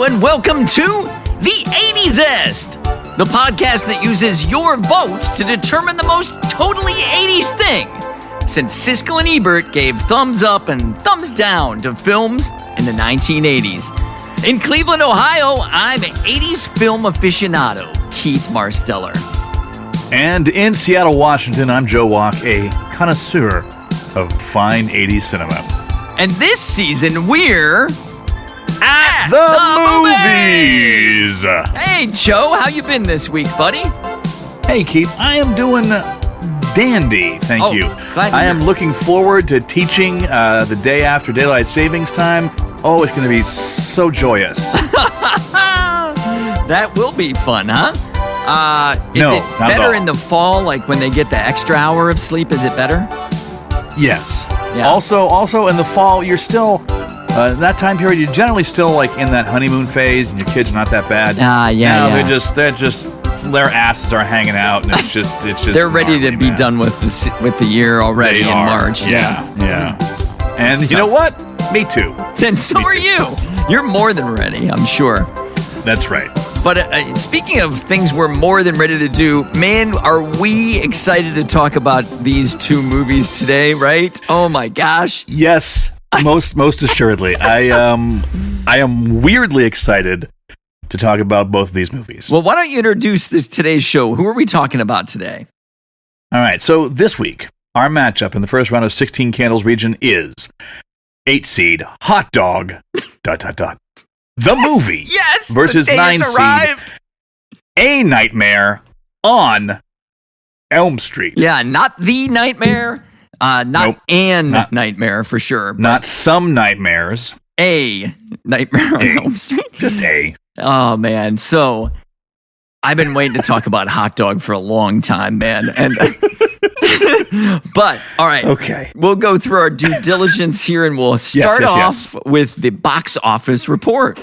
Hello and welcome to the 80s-est, the podcast that uses your votes to determine the most totally 80s thing, since Siskel and Ebert gave thumbs up and thumbs down to films in the 1980s. In Cleveland, Ohio, I'm 80s film aficionado Keith Marsteller. And in Seattle, Washington, I'm Joe Walk, a connoisseur of fine 80s cinema. And this season, we're at the movies! Hey, Joe, how you been this week, buddy? Hey, Keith, I am doing dandy, thank you. I am looking forward to teaching the day after Daylight Savings Time. Oh, it's going to be so joyous. That will be fun, huh? Is No, it not at better all. in the fall, like when they get the extra hour of sleep? Is it better? Yes. Yeah. Also in the fall, you're still, that time period, you're generally still like in that honeymoon phase, and your kids are not that bad. Yeah. They're just, their asses are hanging out, and it's just They're ready to be man. done with the year already They in are. March. Yeah. And you know what? Me too. And so Me are too. you. You're more than ready, I'm sure. That's right. But speaking of things we're more than ready to do, man, are we excited to talk about these two movies today, right? Oh my gosh. Yes, most assuredly. I am weirdly excited to talk about both of these movies. Well, why don't you introduce today's show? Who are we talking about today? All right, so this week, our matchup in the first round of 16 Candles region is 8-seed Hot Dog, ... The movie Yes! versus the day has 9-seed arrived. A Nightmare on Elm Street. Yeah, not The Nightmare. Not Nope. Nightmare for sure. But Not some nightmares, A Nightmare on A. Elm Street. just A. Oh, man. So I've been waiting to talk about Hot Dog for a long time, man. And but, all right. Okay. We'll go through our due diligence here, and we'll start yes. off with the box office report.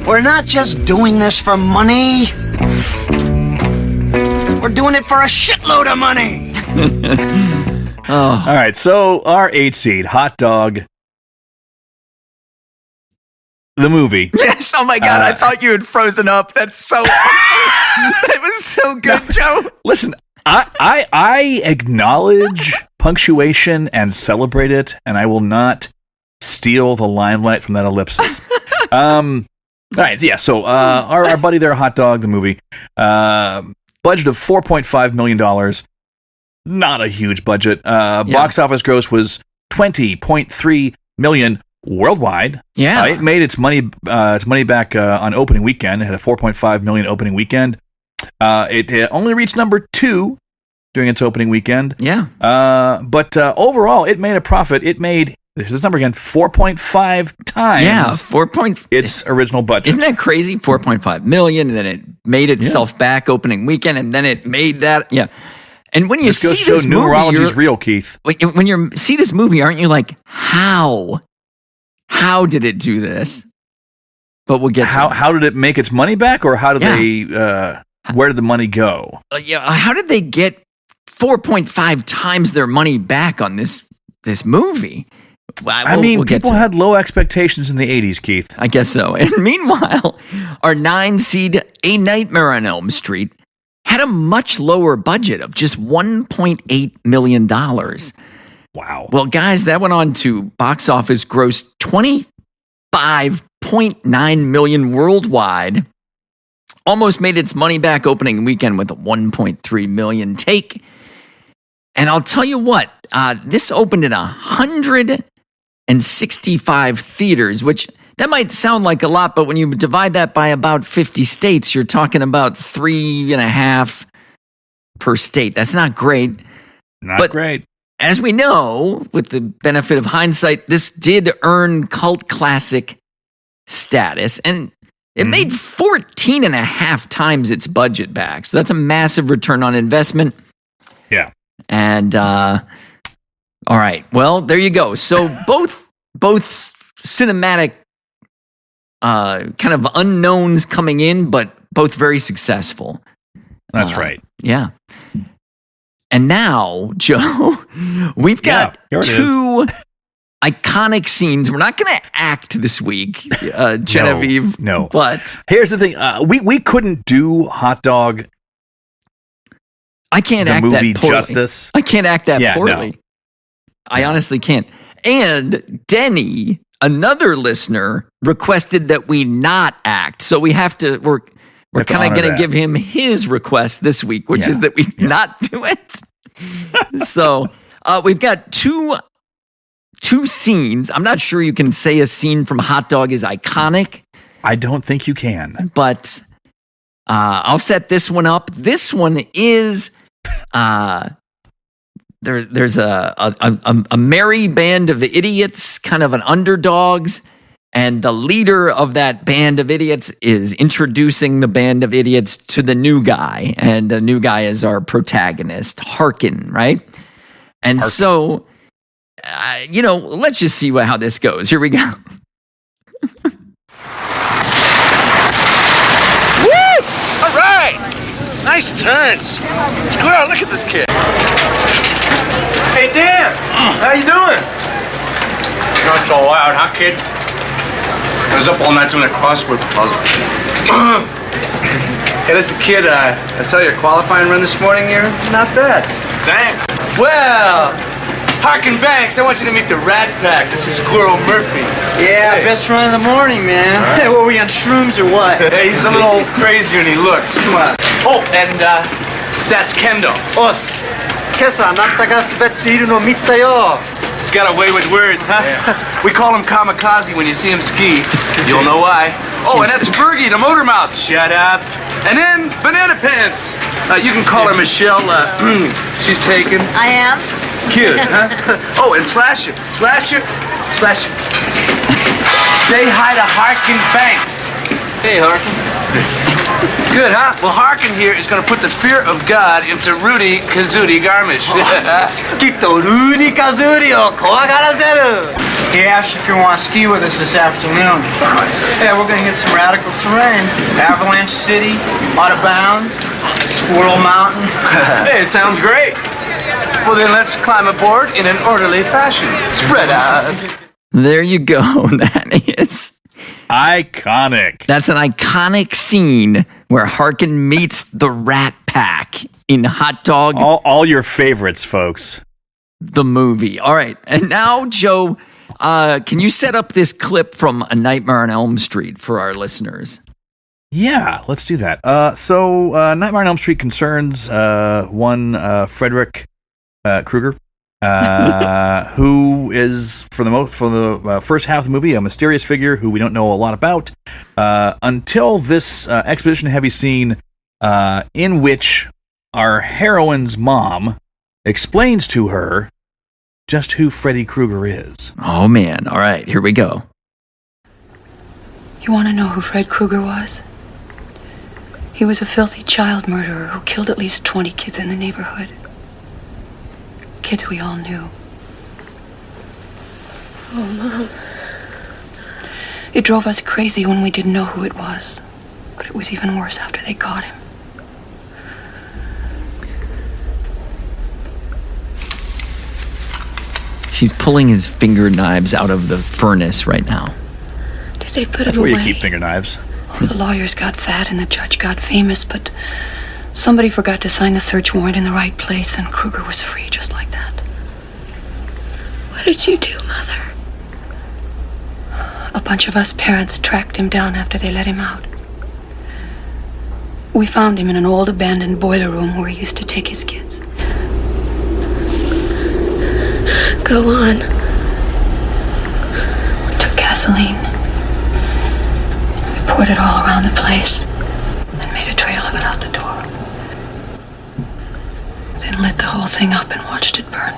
We're not just doing this for money. We're doing it for a shitload of money. All right, so our 8-seed Hot Dog, the movie. Yes. Oh, my God. I thought you had frozen up. That's so awesome. That was so good, Joe. Listen, I acknowledge punctuation and celebrate it, and I will not steal the limelight from that ellipsis. All right, yeah. So our buddy there, Hot Dog, the movie, budget of $4.5 million. Not a huge budget. Box office gross was $20.3 million worldwide. Yeah. It made its money back on opening weekend. It had a $4.5 million opening weekend. It only reached number 2 during its opening weekend. Yeah. But overall, it made a profit. It made, here's this number again, 4.5 times Yeah. 4 point. its original budget. Isn't that crazy? 4.5 million, and then it made itself back opening weekend, and then it made that. Yeah. And when you Just goes see to this show movie, numerology's real, Keith. when you see this movie, aren't you like, how did it do this? But we'll get to it. How did it make its money back, or how did they? Where did the money go? How did they get 4.5 times their money back on this movie? We'll get people to it. had low expectations in the 80s, Keith. I guess so. And meanwhile, our 9-seed A Nightmare on Elm Street had a much lower budget of just $1.8 million. Wow. Well, guys, that went on to box office gross $25.9 million worldwide. Almost made its money back opening weekend with a $1.3 million take. And I'll tell you what, this opened in 165 theaters, which that might sound like a lot, but when you divide that by about 50 states, you're talking about 3.5 per state. That's not great. Not great. As we know, with the benefit of hindsight, this did earn cult classic status, and it made 14.5 times its budget back. So that's a massive return on investment. Yeah. And all right, well, there you go. So both cinematic kind of unknowns coming in, but both very successful. That's right. Yeah. And now, Joe, we've got here it two iconic scenes. We're not going to act this week, Genevieve. No. But here's the thing. We couldn't do Hot Dog. I can't the act movie that poorly. Justice. I can't act that poorly. No. I honestly can't. And Denny, another listener, requested that we not act. So we have to. We're kind of going to give him his request this week, which is that we not do it. So we've got two scenes. I'm not sure you can say a scene from Hot Dog is iconic. I don't think you can. But I'll set this one up. This one is there's a merry band of idiots, kind of an underdogs, and the leader of that band of idiots is introducing the band of idiots to the new guy, and the new guy is our protagonist, Harkin, right? And Harkin. So, let's just see how this goes. Here we go. Woo! All right! Nice turns. Squirrel, look at this kid. Hey, Dan! How you doing? Not so loud, huh, kid? I was up all night doing a crossword puzzle. Hey, listen, kid, I saw your qualifying run this morning here. Not bad. Thanks. Well, Harkin Banks, I want you to meet the Rat Pack. This is Squirrel Murphy. Yeah, best run of the morning, man. Hey, what, were you on shrooms or what? Hey, he's a little crazier than he looks. Come on. Oh, and that's Kendo. Os, 今朝あなたが滑っているのを見たよ。 He's got a way with words, huh? Yeah. We call him kamikaze when you see him ski. You'll know why. Oh, and that's Fergie, the motor mouth. Shut up. And then Banana Pants. You can call her Michelle. She's taken. I am. Cute, huh? Oh, and Slasher. Slasher. Slasher. Say hi to Harkin Banks. Hey, Harkin. Good, huh? Well, Harkin here is going to put the fear of God into Rudy Kazootie Garmish. きっとルーニカズーリを怖がらせる. He asked if you want to ski with us this afternoon. Yeah, we're going to hit some radical terrain. Avalanche City, Out of Bounds, Squirrel Mountain. Hey, sounds great. Well, then let's climb aboard in an orderly fashion. Spread out. There you go. That is iconic. That's an iconic scene where Harkin meets the Rat Pack in Hot Dog. All your favorites, folks. The movie. All right. And now, Joe, can you set up this clip from A Nightmare on Elm Street for our listeners? Yeah, let's do that. So Nightmare on Elm Street concerns one Frederick Krueger, who is for the first half of the movie a mysterious figure who we don't know a lot about until this exposition-heavy scene in which our heroine's mom explains to her just who Freddy Krueger is. Oh man! All right, here we go. You want to know who Fred Krueger was? He was a filthy child murderer who killed at least 20 kids in the neighborhood. Kids we all knew. Oh, Mom. It drove us crazy when we didn't know who it was. But it was even worse after they got him. She's pulling his finger knives out of the furnace right now. Did they put That's him where away? you keep finger knives. Well, the lawyers got fat and the judge got famous, but somebody forgot to sign the search warrant in the right place, and Krueger was free just like that. What did you do, Mother? A bunch of us parents tracked him down after they let him out. We found him in an old abandoned boiler room where he used to take his kids. Go on. We took gasoline. We poured it all around the place, then made a trail of it out the door. Then lit the whole thing up and watched it burn.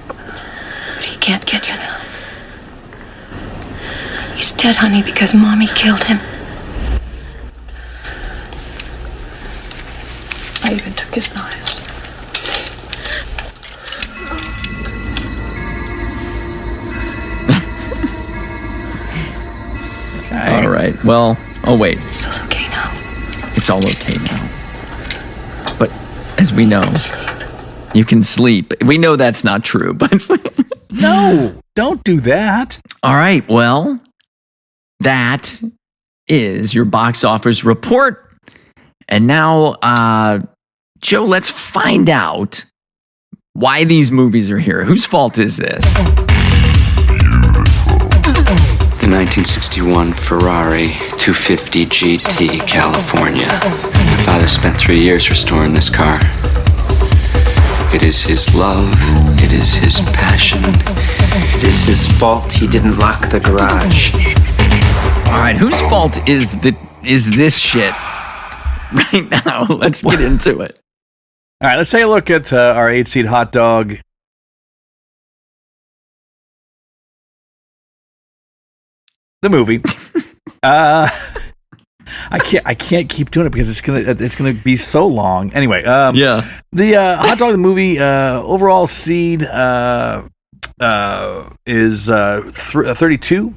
But he can't get you now. He's dead, honey, because Mommy killed him. I even took his knives. All right. Well, oh wait. So it's okay now. It's all okay now. as we know. You can sleep. We know that's not true, but No, don't do that. all right. Well, that is your box office report. And now, Joe, let's find out why these movies are here. Whose fault is this? The 1961 Ferrari 250 GT, California. My father spent 3 years restoring this car. It is his love. It is his passion. It is his fault he didn't lock the garage. All right, whose fault is this shit right now? Let's get into it. All right, let's take a look at our 8-seat hot dog. The movie. I can't keep doing it because it's gonna be so long. Anyway, Yeah. the hot dog the movie overall seed is 32.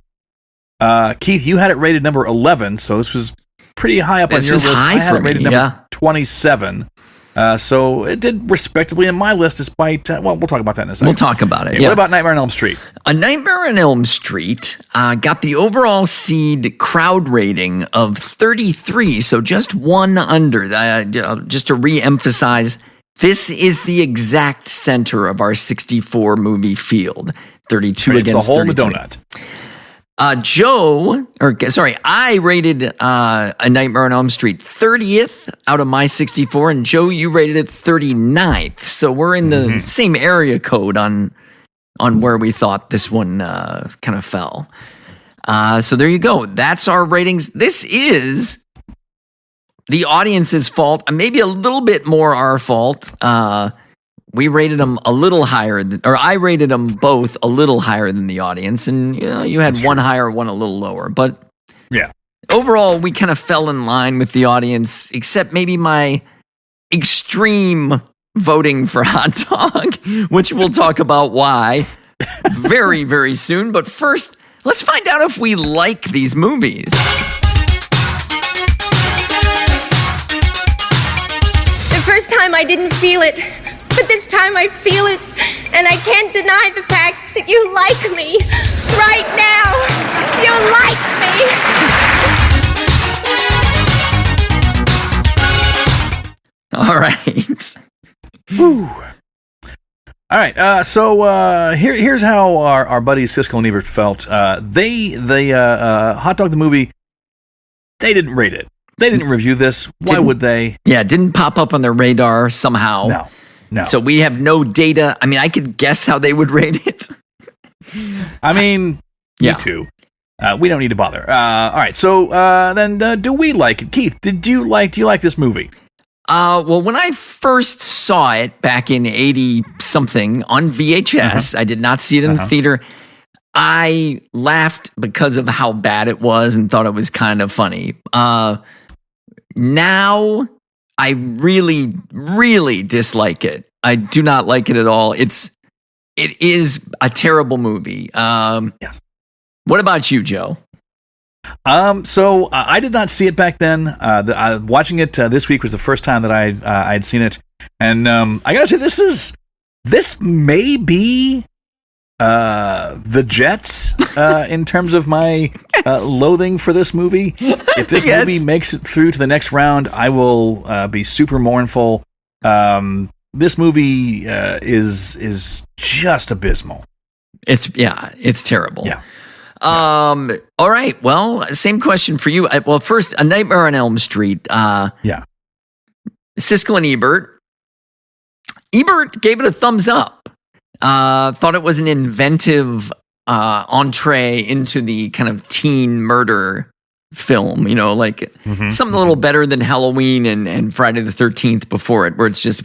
Keith, you had it rated number 11, so this was pretty high up This on your was list. high I had for it rated me, number 27. So it did respectably in my list, despite well, we'll talk about that in a second. We'll talk about it. Okay, Yeah. What about Nightmare on Elm Street? A Nightmare on Elm Street got the overall seed crowd rating of 33, so just one under. Just to re-emphasize, this is the exact center of our 64 movie field. 32 Right, it's against the hole in the 33. donut. I rated A Nightmare on Elm Street 30th out of my 64, and Joe, you rated it 39th. So we're in the same area code on where we thought this one kind of fell. So there you go. That's our ratings. This is the audience's fault, maybe a little bit more our fault. We rated them a little higher, I rated them both a little higher than the audience, and you had one higher, one a little lower. But Yeah. overall, we kind of fell in line with the audience, except maybe my extreme voting for hot dog, which we'll talk about why very, very soon. But first, let's find out if we like these movies. The first time I didn't feel it, but this time I feel it, and I can't deny the fact that you like me. Right now, you like me. All right. Whew. All right. So here's how our buddies Siskel and Ebert felt. The hot dog the movie. They didn't rate it. They didn't review this. Why would they? Yeah, it didn't pop up on their radar somehow. No. So we have no data. I mean, I could guess how they would rate it. I mean, Yeah. me too. We don't need to bother. All right. So then, do we like it? Keith, do you like this movie? Well, when I first saw it back in 80-something on VHS, I did not see it in the theater. I laughed because of how bad it was and thought it was kind of funny. Now, I really, really dislike it. I do not like it at all. It is a terrible movie. Yes. What about you, Joe? So I did not see it back then. Watching it this week was the first time that I'd seen it, and I gotta say this may be the Jets in terms of my loathing for this movie. If this movie makes it through to the next round, I will be super mournful. This movie is just abysmal. It's terrible. Yeah. All right. Well, same question for you. Well, first, A Nightmare on Elm Street. Yeah. Siskel and Ebert. Ebert gave it a thumbs up. Thought it was an inventive entree into the kind of teen murder film, something a little better than Halloween and Friday the 13th before it, where it's just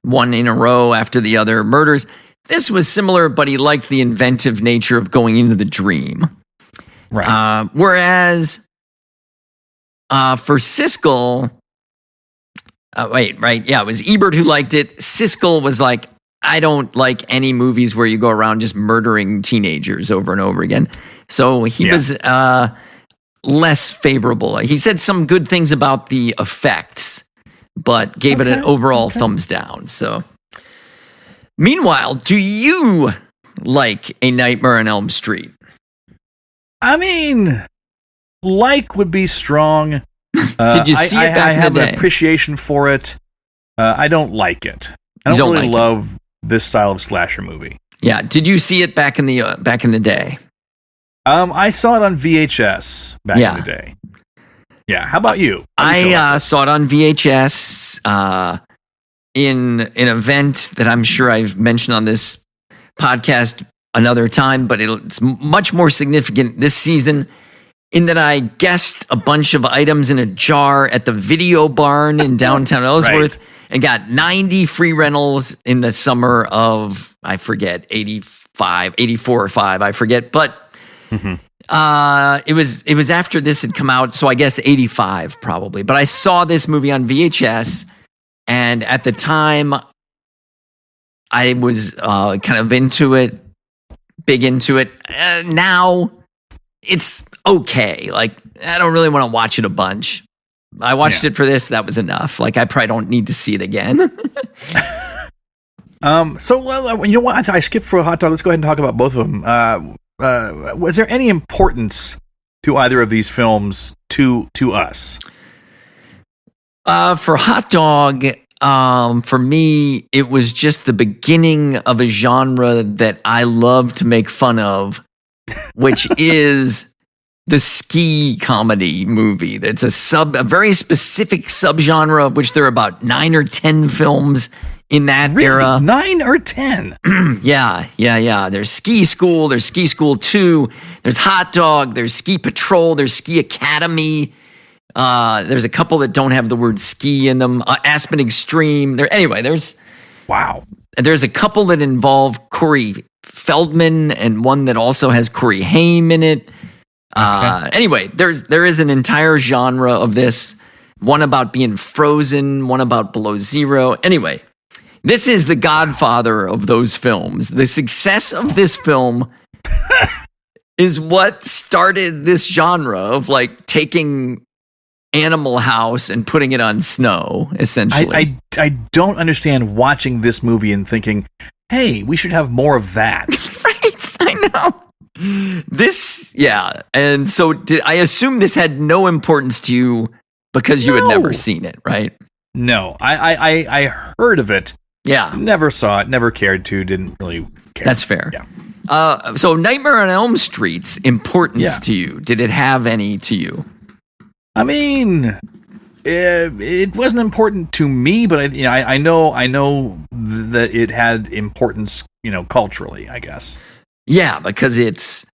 one in a row after the other murders. This was similar, but he liked the inventive nature of going into the dream. Right. Whereas for Siskel, it was Ebert who liked it. Siskel was like, I don't like any movies where you go around just murdering teenagers over and over again. So he was less favorable. He said some good things about the effects, but gave it an overall thumbs down. So, meanwhile, do you like A Nightmare on Elm Street? I mean, like would be strong. Did you see it back in the day? I have an appreciation for it. I don't like it. I don't really love this style of slasher movie. Yeah. Did you see it back in the day? I saw it on VHS back in the day. Yeah. How about you? I saw it on VHS in an event that I'm sure I've mentioned on this podcast another time, but it's much more significant this season in that I guessed a bunch of items in a jar at the Video Barn in downtown Ellsworth and got 90 free rentals in the summer of, I forget, 84 or 5, I forget. But it was after this had come out, so I guess 85 probably. But I saw this movie on VHS, and at the time, I was kind of into it, big into it. Now, it's okay. Like, I don't really want to watch it a bunch. I watched it for this. That was enough. Like, I probably don't need to see it again. So, you know what? I skipped for a hot dog. Let's go ahead and talk about both of them. Was there any importance to either of these films to us? For Hot Dog, for me, it was just the beginning of a genre that I love to make fun of, which is the ski comedy movie. It's a very specific subgenre of which there are about 9 or 10 films in that era. 9 or 10? Yeah. There's Ski School, there's Ski School 2, there's Hot Dog, there's Ski Patrol, there's Ski Academy. There's a couple that don't have the word ski in them. Aspen Extreme. There's a couple that involve Corey Feldman and one that also has Corey Haim in it. Anyway, there is an entire genre of this. One about being frozen, one about below zero. Anyway, this is the godfather of those films. The success of this film is what started this genre of like taking Animal House and putting it on snow, essentially. I don't understand watching this movie and thinking, hey, we should have more of that. Right, I know. And so I assume this had no importance to you because you had never seen it, right? No, I heard of it. Yeah. Never saw it, never cared to, didn't really care. That's fair. Yeah. So Nightmare on Elm Street's importance to you, did it have any to you? I mean, it wasn't important to me, but I know that it had importance, culturally, I guess. Yeah, because its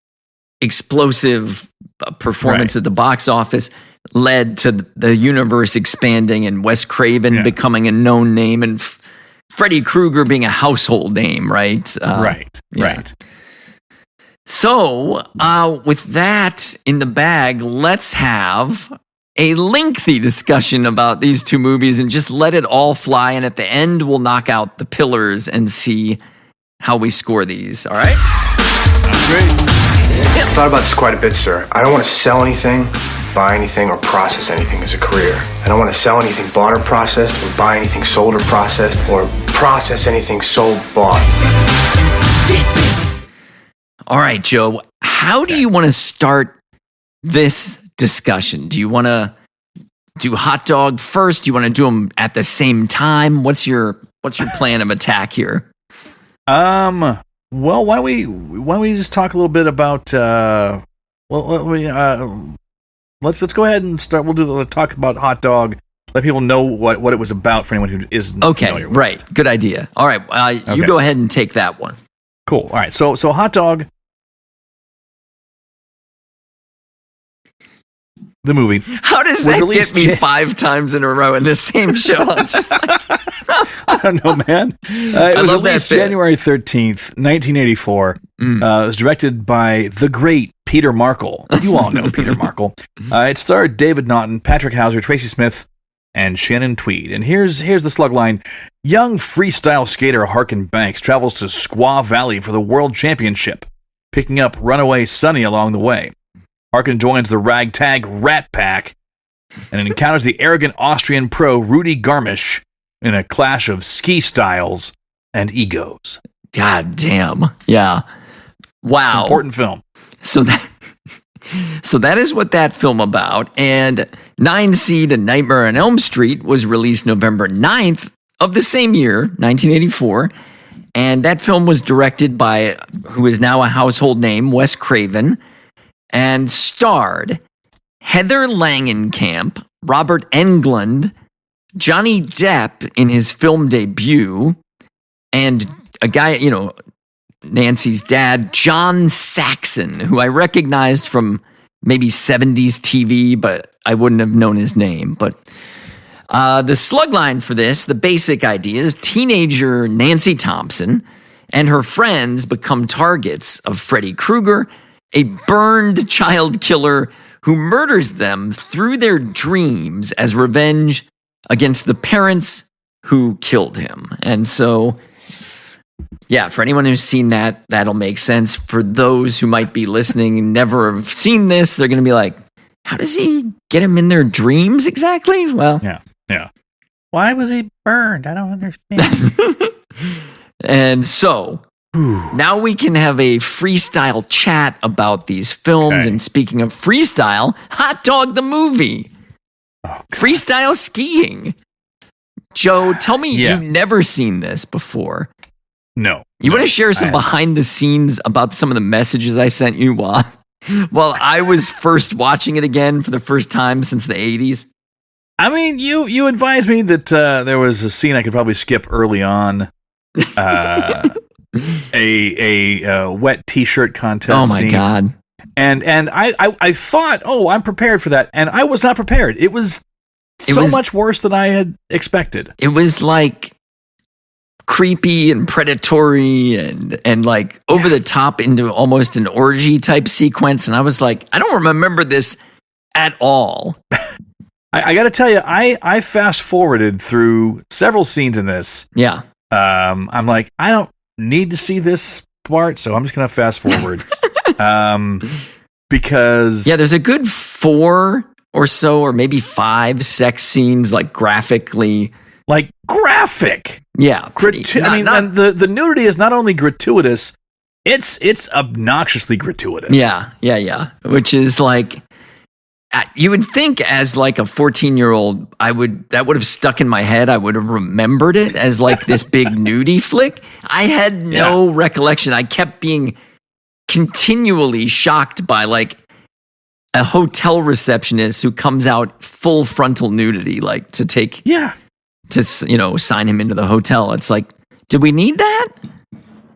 explosive performance at the box office led to the universe expanding and Wes Craven becoming a known name and Freddy Krueger being a household name, right? Right. So, with that in the bag, let's have a lengthy discussion about these two movies and just let it all fly. And at the end, we'll knock out the pillars and see how we score these. All right? Sounds great. I've thought about this quite a bit, sir. I don't want to sell anything, buy anything, or process anything as a career. I don't want to sell anything bought or processed, or buy anything sold or processed, or process anything sold, bought. All right, Joe. How do you want to start this discussion? Do you want to do Hot Dog first? Do you want to do them at the same time? What's your plan of attack here? Well, why don't we just talk a little bit about let's go ahead and start. We'll talk about Hot Dog. Let people know what it was about for anyone who isn't familiar with right. Good idea. All right, you go ahead and take that one. Cool. All right. So Hot Dog, the movie. How does that get me 5 times in a row in the same show? I'm just like, I don't know, man. It was released January 13th, 1984. It was directed by the great Peter Markle. You all know Peter Markle. It starred David Naughton, Patrick Hauser, Tracy Smith, and Shannon Tweed. And here's the slug line. Young freestyle skater Harkin Banks travels to Squaw Valley for the World Championship, picking up runaway Sonny along the way. Harkin joins the ragtag Rat Pack and it encounters the arrogant Austrian pro Rudy Garmisch in a clash of ski styles and egos. God damn. Yeah. Wow. It's an important film. So that is what that film about. And 9 Seed: A Nightmare on Elm Street was released November 9th of the same year, 1984. And that film was directed by who is now a household name, Wes Craven, and starred Heather Langenkamp, Robert Englund, Johnny Depp in his film debut, and a guy, Nancy's dad, John Saxon, who I recognized from maybe 70s TV, but I wouldn't have known his name. But the slug line for this, the basic idea is teenager Nancy Thompson and her friends become targets of Freddy Krueger, a burned child killer who murders them through their dreams as revenge against the parents who killed him. And so, yeah, for anyone who's seen that, that'll make sense. For those who might be listening and never have seen this, they're going to be like, how does he get him in their dreams exactly? Well, yeah. Why was he burned? I don't understand. And so now we can have a freestyle chat about these films. Okay. And speaking of freestyle, Hot Dog the movie. Freestyle skiing. Joe, tell me you've never seen this before. No. You want to share some behind the scenes about some of the messages I sent you while I was first watching it again for the first time since the 80s? I mean, you advised me that there was a scene I could probably skip early on. A wet T-shirt contest. Oh my God! And I thought, I'm prepared for that, and I was not prepared. It was much worse than I had expected. It was like creepy and predatory and like over the top into almost an orgy type sequence, and I was like, I don't remember this at all. I got to tell you, I fast forwarded through several scenes in this. Yeah. I'm like, I don't need to see this part, so I'm just gonna fast forward. Because there's a good 4 or so, or maybe 5 sex scenes, like graphically, like graphic. Yeah, the nudity is not only gratuitous, it's obnoxiously gratuitous. Yeah. Which is like, you would think as like a 14-year-old, that would have stuck in my head. I would have remembered it as like this big nudie flick. I had no recollection. I kept being continually shocked by like a hotel receptionist who comes out full frontal nudity, like to sign him into the hotel. It's like, did we need that?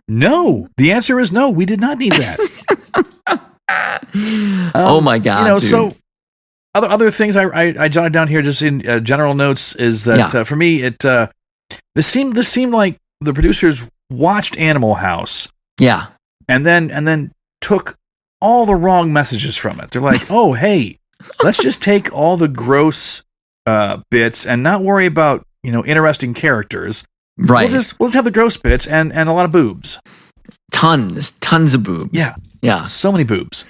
No. The answer is no. We did not need that. Oh my God! Dude. So. Other things I jotted down here just in general notes is that for me this seemed like the producers watched Animal House, and then took all the wrong messages from it. They're like, oh hey, let's just take all the gross bits and not worry about interesting characters. Right. We'll just have the gross bits and a lot of boobs. Tons of boobs. Yeah. So many boobs.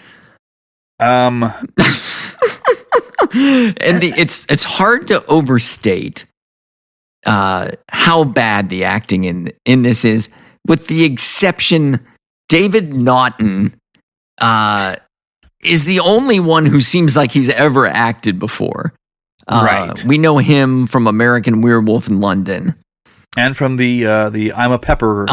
And it's hard to overstate how bad the acting in this is, with the exception David Naughton is the only one who seems like he's ever acted before. Right. We know him from American Werewolf in London. And from the I'm a Pepper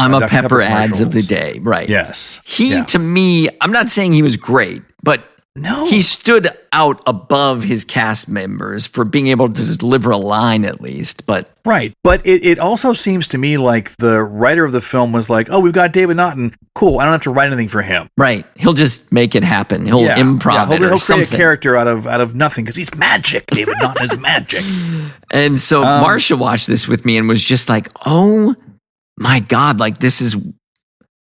ads of the day. Right. Yes. To me, I'm not saying he was great, but no, he stood out above his cast members for being able to deliver a line at least. But it also seems to me like the writer of the film was like, oh, we've got David Naughton. Cool. I don't have to write anything for him. Right. He'll just make it happen. He'll improv it or he'll something. Create a character out of nothing because he's magic. David Naughton is magic. And so Marsha watched this with me and was just like, oh my God, like this is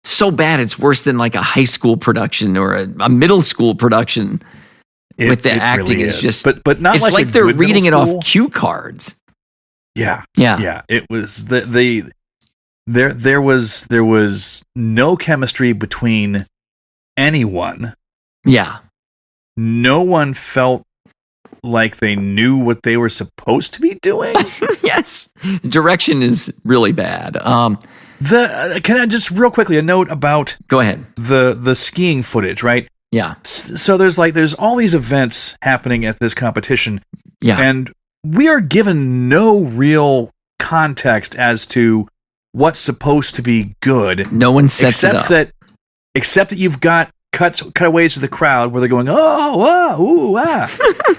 so bad it's worse than like a high school production or a middle school production. With the acting, really is just but not it's like they're reading it off cue cards. Yeah. It was there was no chemistry between anyone. Yeah, no one felt like they knew what they were supposed to be doing. Yes, direction is really bad. Can I just real quickly a note about Go ahead. the skiing footage, right? Yeah. So there's all these events happening at this competition. Yeah. And we are given no real context as to what's supposed to be good. No one sets it up. Except that you've got cutaways to the crowd where they're going, oh, ooh, ah.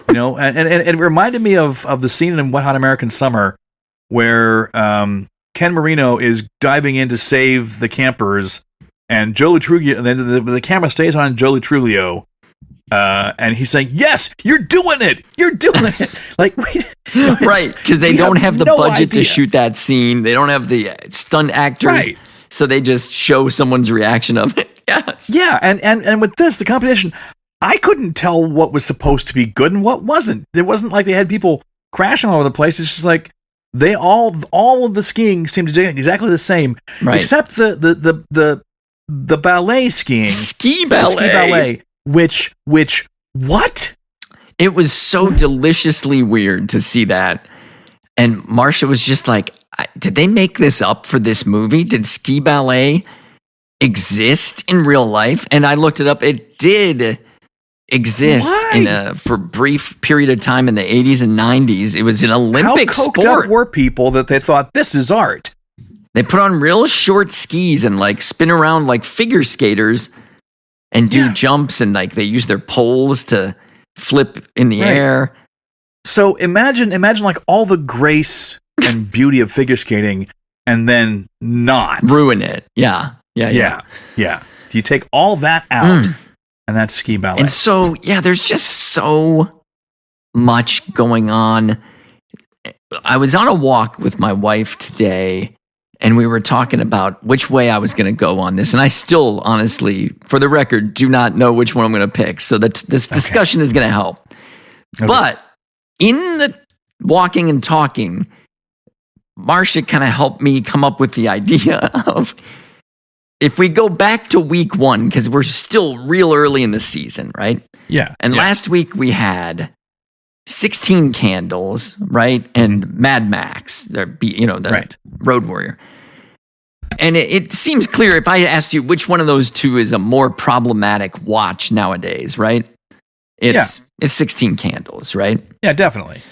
And it reminded me of the scene in Wet Hot American Summer where Ken Marino is diving in to save the campers, and Joe Lutruglia, and then the camera stays on Joe Lutruglia, and he's saying, "Yes, you're doing it. You're doing it." Like, right? Because they don't have the budget to shoot that scene. They don't have the stunt actors, right. So they just show someone's reaction of it. Yes. Yeah, and with this, the competition, I couldn't tell what was supposed to be good and what wasn't. It wasn't like they had people crashing all over the place. It's just like they all of the skiing seemed to do exactly the same, right. Except the ballet skiing, ski ballet, which what? It was so deliciously weird to see that, and Marcia was just like, "Did they make this up for this movie? Did ski ballet exist in real life?" And I looked it up. It did exist for a brief period of time in the 80s and 90s. It was an Olympic How coked sport. Up were people that they thought this is art? They put on real short skis and like spin around like figure skaters and do jumps, and like they use their poles to flip in the air. So imagine like all the grace and beauty of figure skating and then not ruin it. Yeah. You take all that out and that's ski ballet. And so, there's just so much going on. I was on a walk with my wife today, and we were talking about which way I was going to go on this. And I still, honestly, for the record, do not know which one I'm going to pick. So this discussion is going to help. Okay. But in the walking and talking, Marcia kind of helped me come up with the idea of, if we go back to week 1, because we're still real early in the season, right? Yeah. And last week we had 16 Candles, right? And Mad Max, the Road Warrior. And it seems clear if I asked you which one of those two is a more problematic watch nowadays, right? It's 16 Candles, right? Yeah, definitely.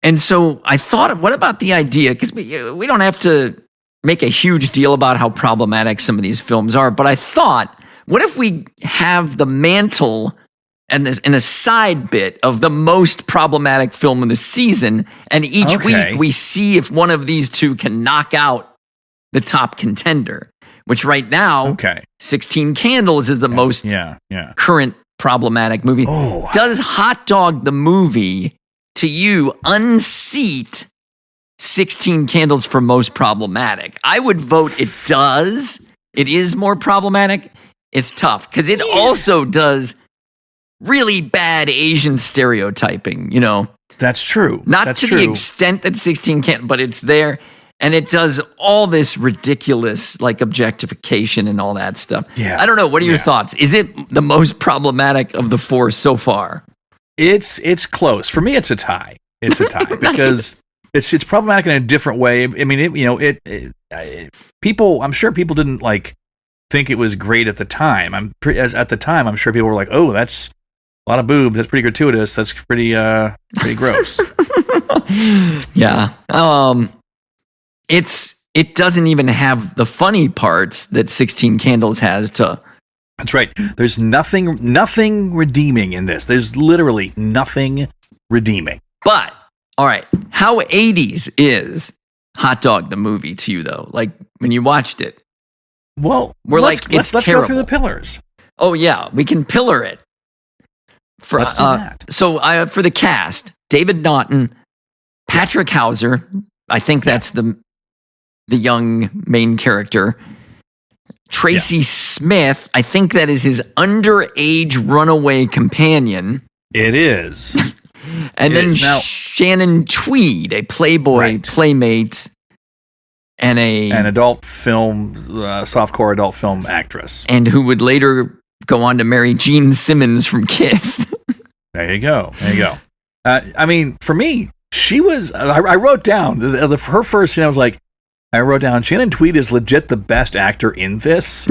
And so I thought, what about the idea? Because we don't have to make a huge deal about how problematic some of these films are, but I thought, what if we have the mantle and a side bit of the most problematic film of the season, and each week we see if one of these two can knock out the top contender, which right now, 16 Candles is the most current problematic movie. Oh. Does Hot Dog the movie, to you, unseat 16 Candles for most problematic? I would vote it does. It is more problematic. It's tough because it also does really bad Asian stereotyping, That's true. Not to the extent that 16 Candles, but it's there. And it does all this ridiculous like objectification and all that stuff. Yeah. I don't know. What are your thoughts? Is it the most problematic of the 4 so far? It's close. For me, it's a tie. It's a tie because it's problematic in a different way. I mean, people. I'm sure people didn't like think it was great at the time. At the time, I'm sure people were like, "Oh, that's a lot of boobs. That's pretty gratuitous. That's pretty gross." Yeah. It doesn't even have the funny parts that 16 Candles has to. That's right. There's nothing redeeming in this. There's literally nothing redeeming. But all right, how 80s is Hot Dog the movie to you though? Like when you watched it? Well, let's go through the pillars. Oh yeah, we can pillar it. Let's do that. So for the cast, David Naughton, Patrick Hauser, I think that's the young main character. Tracy Smith, I think that is his underage runaway companion. It is. And then Shannon Tweed, a Playboy playmate and an adult film, softcore adult film actress. And who would later go on to marry Gene Simmons from Kiss. There you go. I mean, for me, she was. I wrote down her first scene. I was like, I wrote down Shannon Tweed is legit the best actor in this.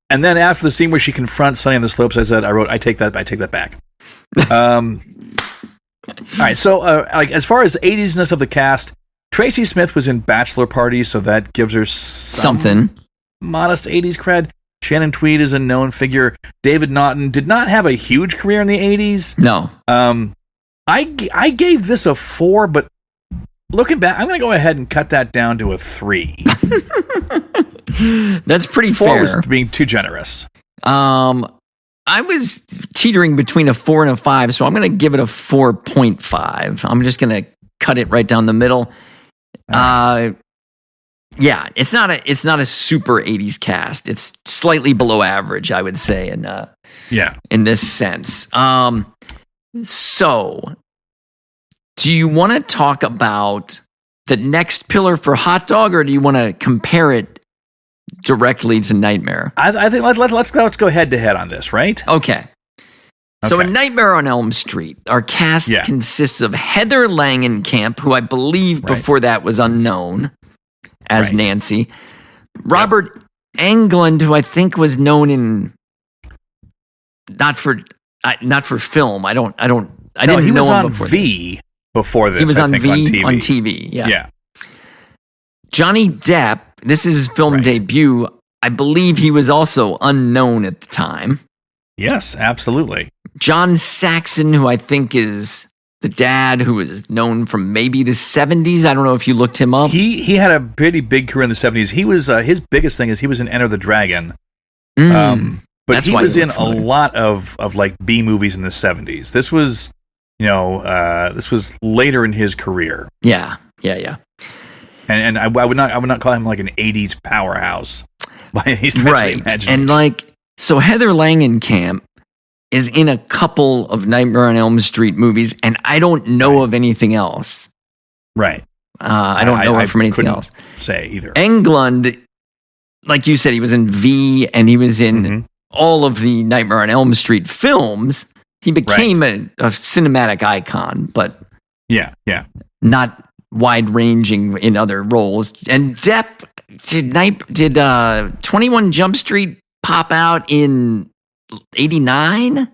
And then after the scene where she confronts Sonny on the slopes, I take that back. All right, so like as far as the 80s-ness of the cast, Tracy Smith was in Bachelor Party, so that gives her something modest 80s cred. Shannon Tweed is a known figure. David Naughton did not have a huge career in the 80s. No. I gave this a 4, but looking back, I'm going to go ahead and cut that down to a 3. That's pretty 4 fair. was being too generous. I was teetering between a 4 and a 5, so I'm going to give it a 4.5. I'm just going to cut it right down the middle. Yeah, it's not a super 80s cast. It's slightly below average, I would say, in this sense. So, do you want to talk about the next pillar for Hot Dog, or do you want to compare it directly to Nightmare? I think let's go head to head on this, right? Okay. So in Nightmare on Elm Street, our cast consists of Heather Langenkamp, who I believe before that was unknown as Nancy, Robert Englund, who I think was known in not for film. I didn't know him before V before this. He was on V on TV. Yeah. Johnny Depp. This is his film debut. I believe he was also unknown at the time. Yes, absolutely. John Saxon, who I think is the dad, who is known from maybe the 70s. I don't know if you looked him up. He had a pretty big career in the 70s. He was his biggest thing is he was in Enter the Dragon. But he was in a lot of like B movies in the 70s. This was, this was later in his career. Yeah. And I would not call him like an 80s powerhouse by any stretch of the imagination. And so Heather Langenkamp is in a couple of Nightmare on Elm Street movies, and I don't know of anything else. Right. I don't know her from anything else. Say either. Englund, like you said, he was in V, and he was in all of the Nightmare on Elm Street films. He became a cinematic icon, but not wide-ranging in other roles. And Depp, did 21 Jump Street pop out in 89?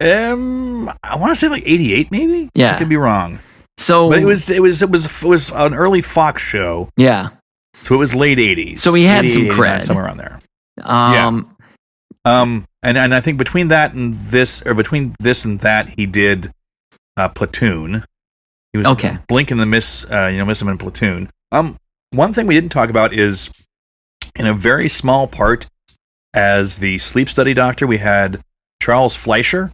I want to say like 88, maybe. Yeah, I could be wrong. So, but it was an early Fox show. Yeah, so it was late 80s. So he had some cred somewhere around there. And I think between that and this, or between this and that, he did Platoon. He was Blink and the Miss, miss him in Platoon. One thing we didn't talk about is in a very small part as the sleep study doctor, we had Charles Fleischer,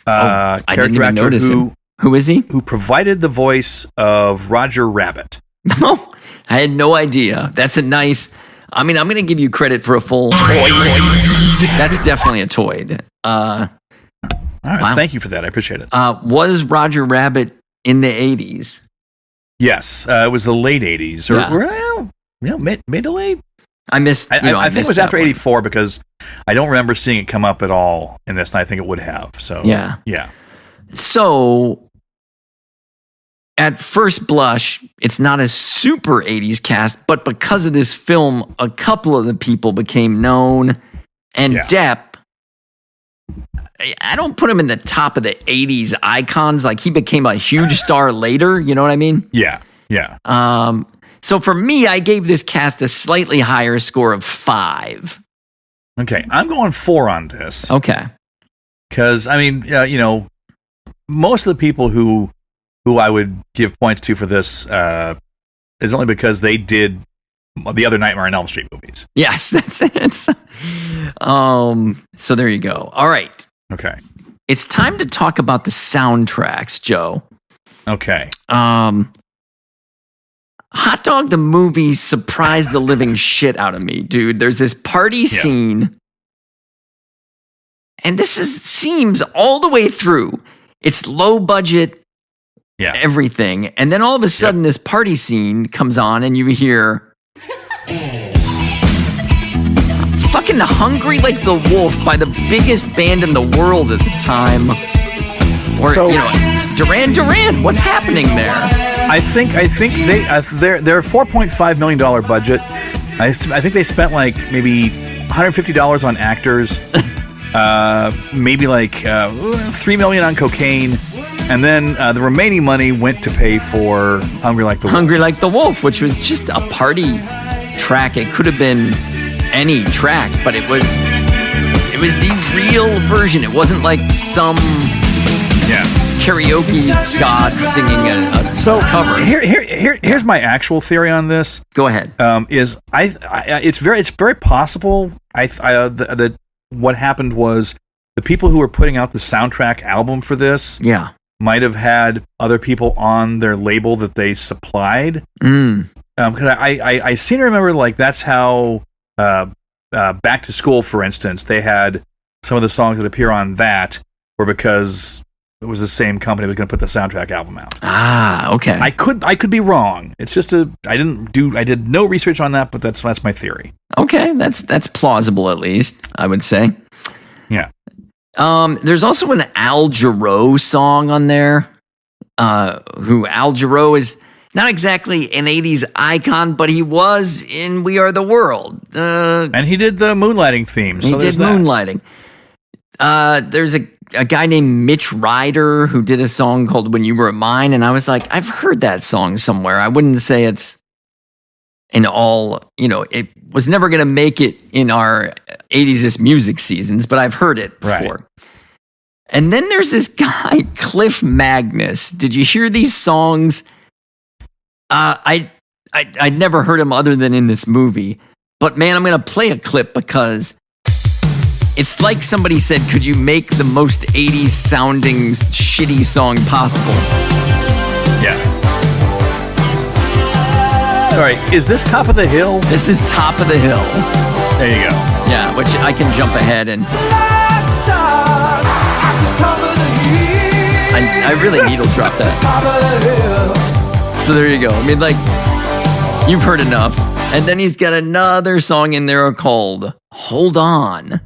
I didn't even notice him. Who is he? Who provided the voice of Roger Rabbit. Oh, I had no idea. That's a nice. I mean, I'm going to give you credit for a full. That's definitely a toid. All right, thank you for that. I appreciate it. Was Roger Rabbit in the 80s? Yes, it was the late 80s, mid to late. I missed. I think it was after 84 because I don't remember seeing it come up at all in this, and I think it would have. So yeah. So at first blush, it's not a super 80s cast, but because of this film, a couple of the people became known. And Depp, I don't put him in the top of the 80s icons. Like, he became a huge star later. You know what I mean? Yeah. So for me, I gave this cast a slightly higher score of 5. Okay, I'm going 4 on this. Okay. Because, I mean, most of the people who I would give points to for this is only because they did the other Nightmare on Elm Street movies. Yes, that's it. So there you go. All right. Okay. It's time to talk about the soundtracks, Joe. Okay. Hot Dog the movie surprised the living shit out of me, dude. There's this party scene, and seems all the way through. It's low budget, everything, and then all of a sudden, this party scene comes on, and you hear fucking Hungry Like the Wolf by the biggest band in the world at the time. Or, Duran Duran, what's happening there? I think they their $4.5 million budget. I think they spent like maybe $150 on actors, maybe like $3 million on cocaine, and then the remaining money went to pay for Hungry Like the Wolf. Hungry Like the Wolf, which was just a party track. It could have been any track, but it was the real version. It wasn't like some karaoke god singing a cover. Here's my actual theory on this. Go ahead. It's very possible. That what happened was the people who were putting out the soundtrack album for this, might have had other people on their label that they supplied. Because I seem to remember like that's how Back to School, for instance, they had some of the songs that appear on that were because it was the same company that was going to put the soundtrack album out. Ah, okay. I could be wrong. It's just I did no research on that, but that's my theory. Okay, that's plausible at least, I would say. Yeah. There's also an Al Jarreau song on there. Who Al Jarreau is not exactly an 80s icon, but he was in We Are the World. And he did the Moonlighting theme. So he did Moonlighting. There's a guy named Mitch Ryder who did a song called When You Were Mine, and I was like, I've heard that song somewhere. I wouldn't say it's in all, it was never going to make it in our 80s music seasons, but I've heard it before. Right. And then there's this guy, Cliff Magnus. Did you hear these songs? I'd never heard him other than in this movie. But man, I'm going to play a clip because it's like somebody said, could you make the most 80s sounding shitty song possible? Yeah. All right, is this Top of the Hill? This is Top of the Hill. There you go. Yeah, which I can jump ahead and... I really need to drop that. So there you go. I mean, like, you've heard enough. And then he's got another song in there called Hold On.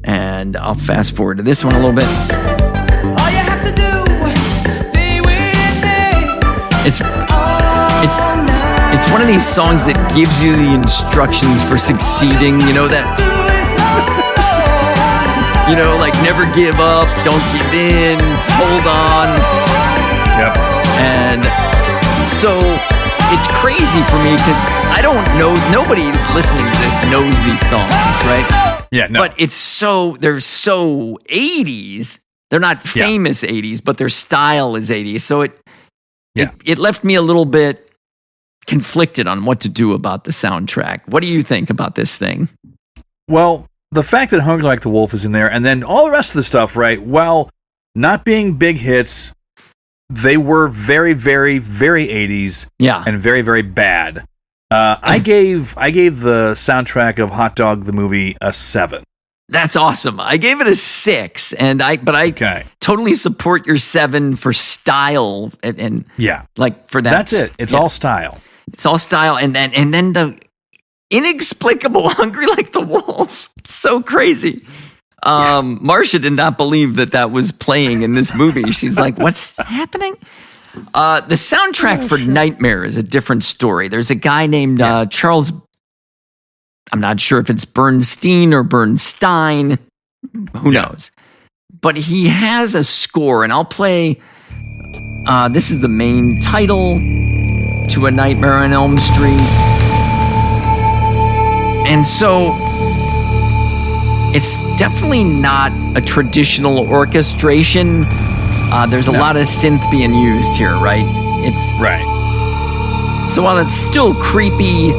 And I'll fast forward to this one a little bit. All you have to do is stay with me. It's one of these songs that gives you the instructions for succeeding. You know that... like never give up, don't give in, hold on. Yep. And so it's crazy for me because I don't know, nobody listening to this knows these songs, right? Yeah, no. But they're so 80s. They're not famous 80s, but their style is 80s. So it left me a little bit conflicted on what to do about the soundtrack. What do you think about this thing? Well, the fact that Hungry Like the Wolf is in there, and then all the rest of the stuff, right? Well, not being big hits, they were very, very, very 80s, and very, very bad. I gave the soundtrack of Hot Dog the movie a 7. That's awesome. I gave it a 6, but I totally support your 7 for style and like for that. That's it. It's all style. It's all style, and then the inexplicable Hungry Like the Wolf. It's so crazy. Marcia did not believe that was playing in this movie. She's like, what's happening? The soundtrack for Nightmare is a different story. There's a guy named Charles, I'm not sure if it's Bernstein or Bernstein. Who knows? But he has a score, and I'll play, this is the main title to A Nightmare on Elm Street. And so it's definitely not a traditional orchestration. There's a lot of synth being used here, right? It's right. So while it's still creepy,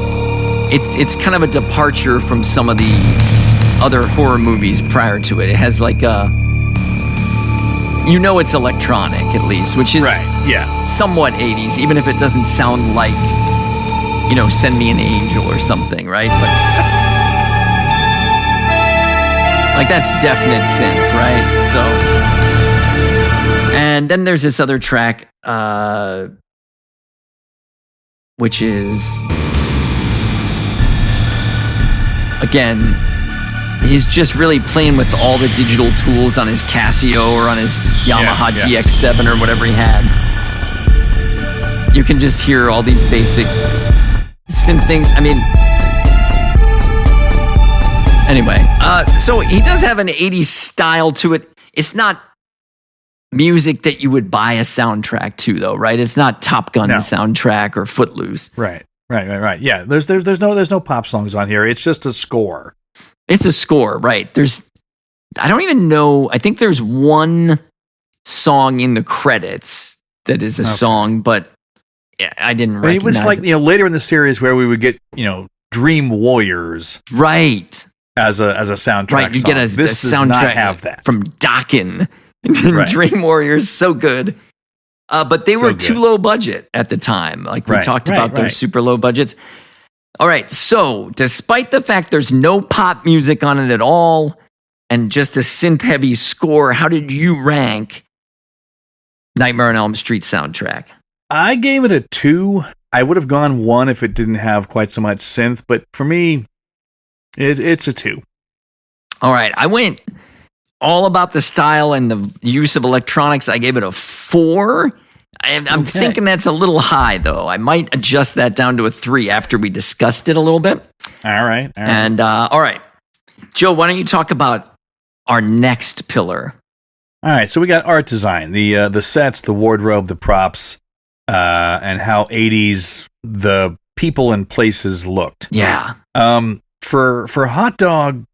it's kind of a departure from some of the other horror movies prior to it. It has like it's electronic at least, which is somewhat 80s, even if it doesn't sound like, Send Me an Angel or something, right? But like that's definite synth, right? So, and then there's this other track, which is again, he's just really playing with all the digital tools on his Casio or on his Yamaha DX7 or whatever he had. You can just hear all these basic synth things. I mean, anyway, so he does have an 80s style to it. It's not music that you would buy a soundtrack to, though, right? It's not Top Gun soundtrack or Footloose. Right. Yeah, there's no pop songs on here. It's just a score. It's a score, right? I don't even know. I think there's one song in the credits that is a song, but I didn't recognize it. Was like, later in the series where we would get, Dream Warriors. Right. As a soundtrack. Right, you song. get a this does soundtrack not have that. From Dokken. Dream Warriors, so good. But they were too low budget at the time. Like we talked about their super low budgets. All right, so despite the fact there's no pop music on it at all and just a synth-heavy score, how did you rank Nightmare on Elm Street soundtrack? I gave it a 2. I would have gone 1 if it didn't have quite so much synth, but for me, it's a 2. All right, I went all about the style and the use of electronics. I gave it a 4. And I'm thinking that's a little high, though. I might adjust that down to a 3 after we discussed it a little bit. All right. And all right, Joe, why don't you talk about our next pillar? All right, so we got art design, the sets, the wardrobe, the props, and how 80s the people and places looked. Yeah. For Hot Dog,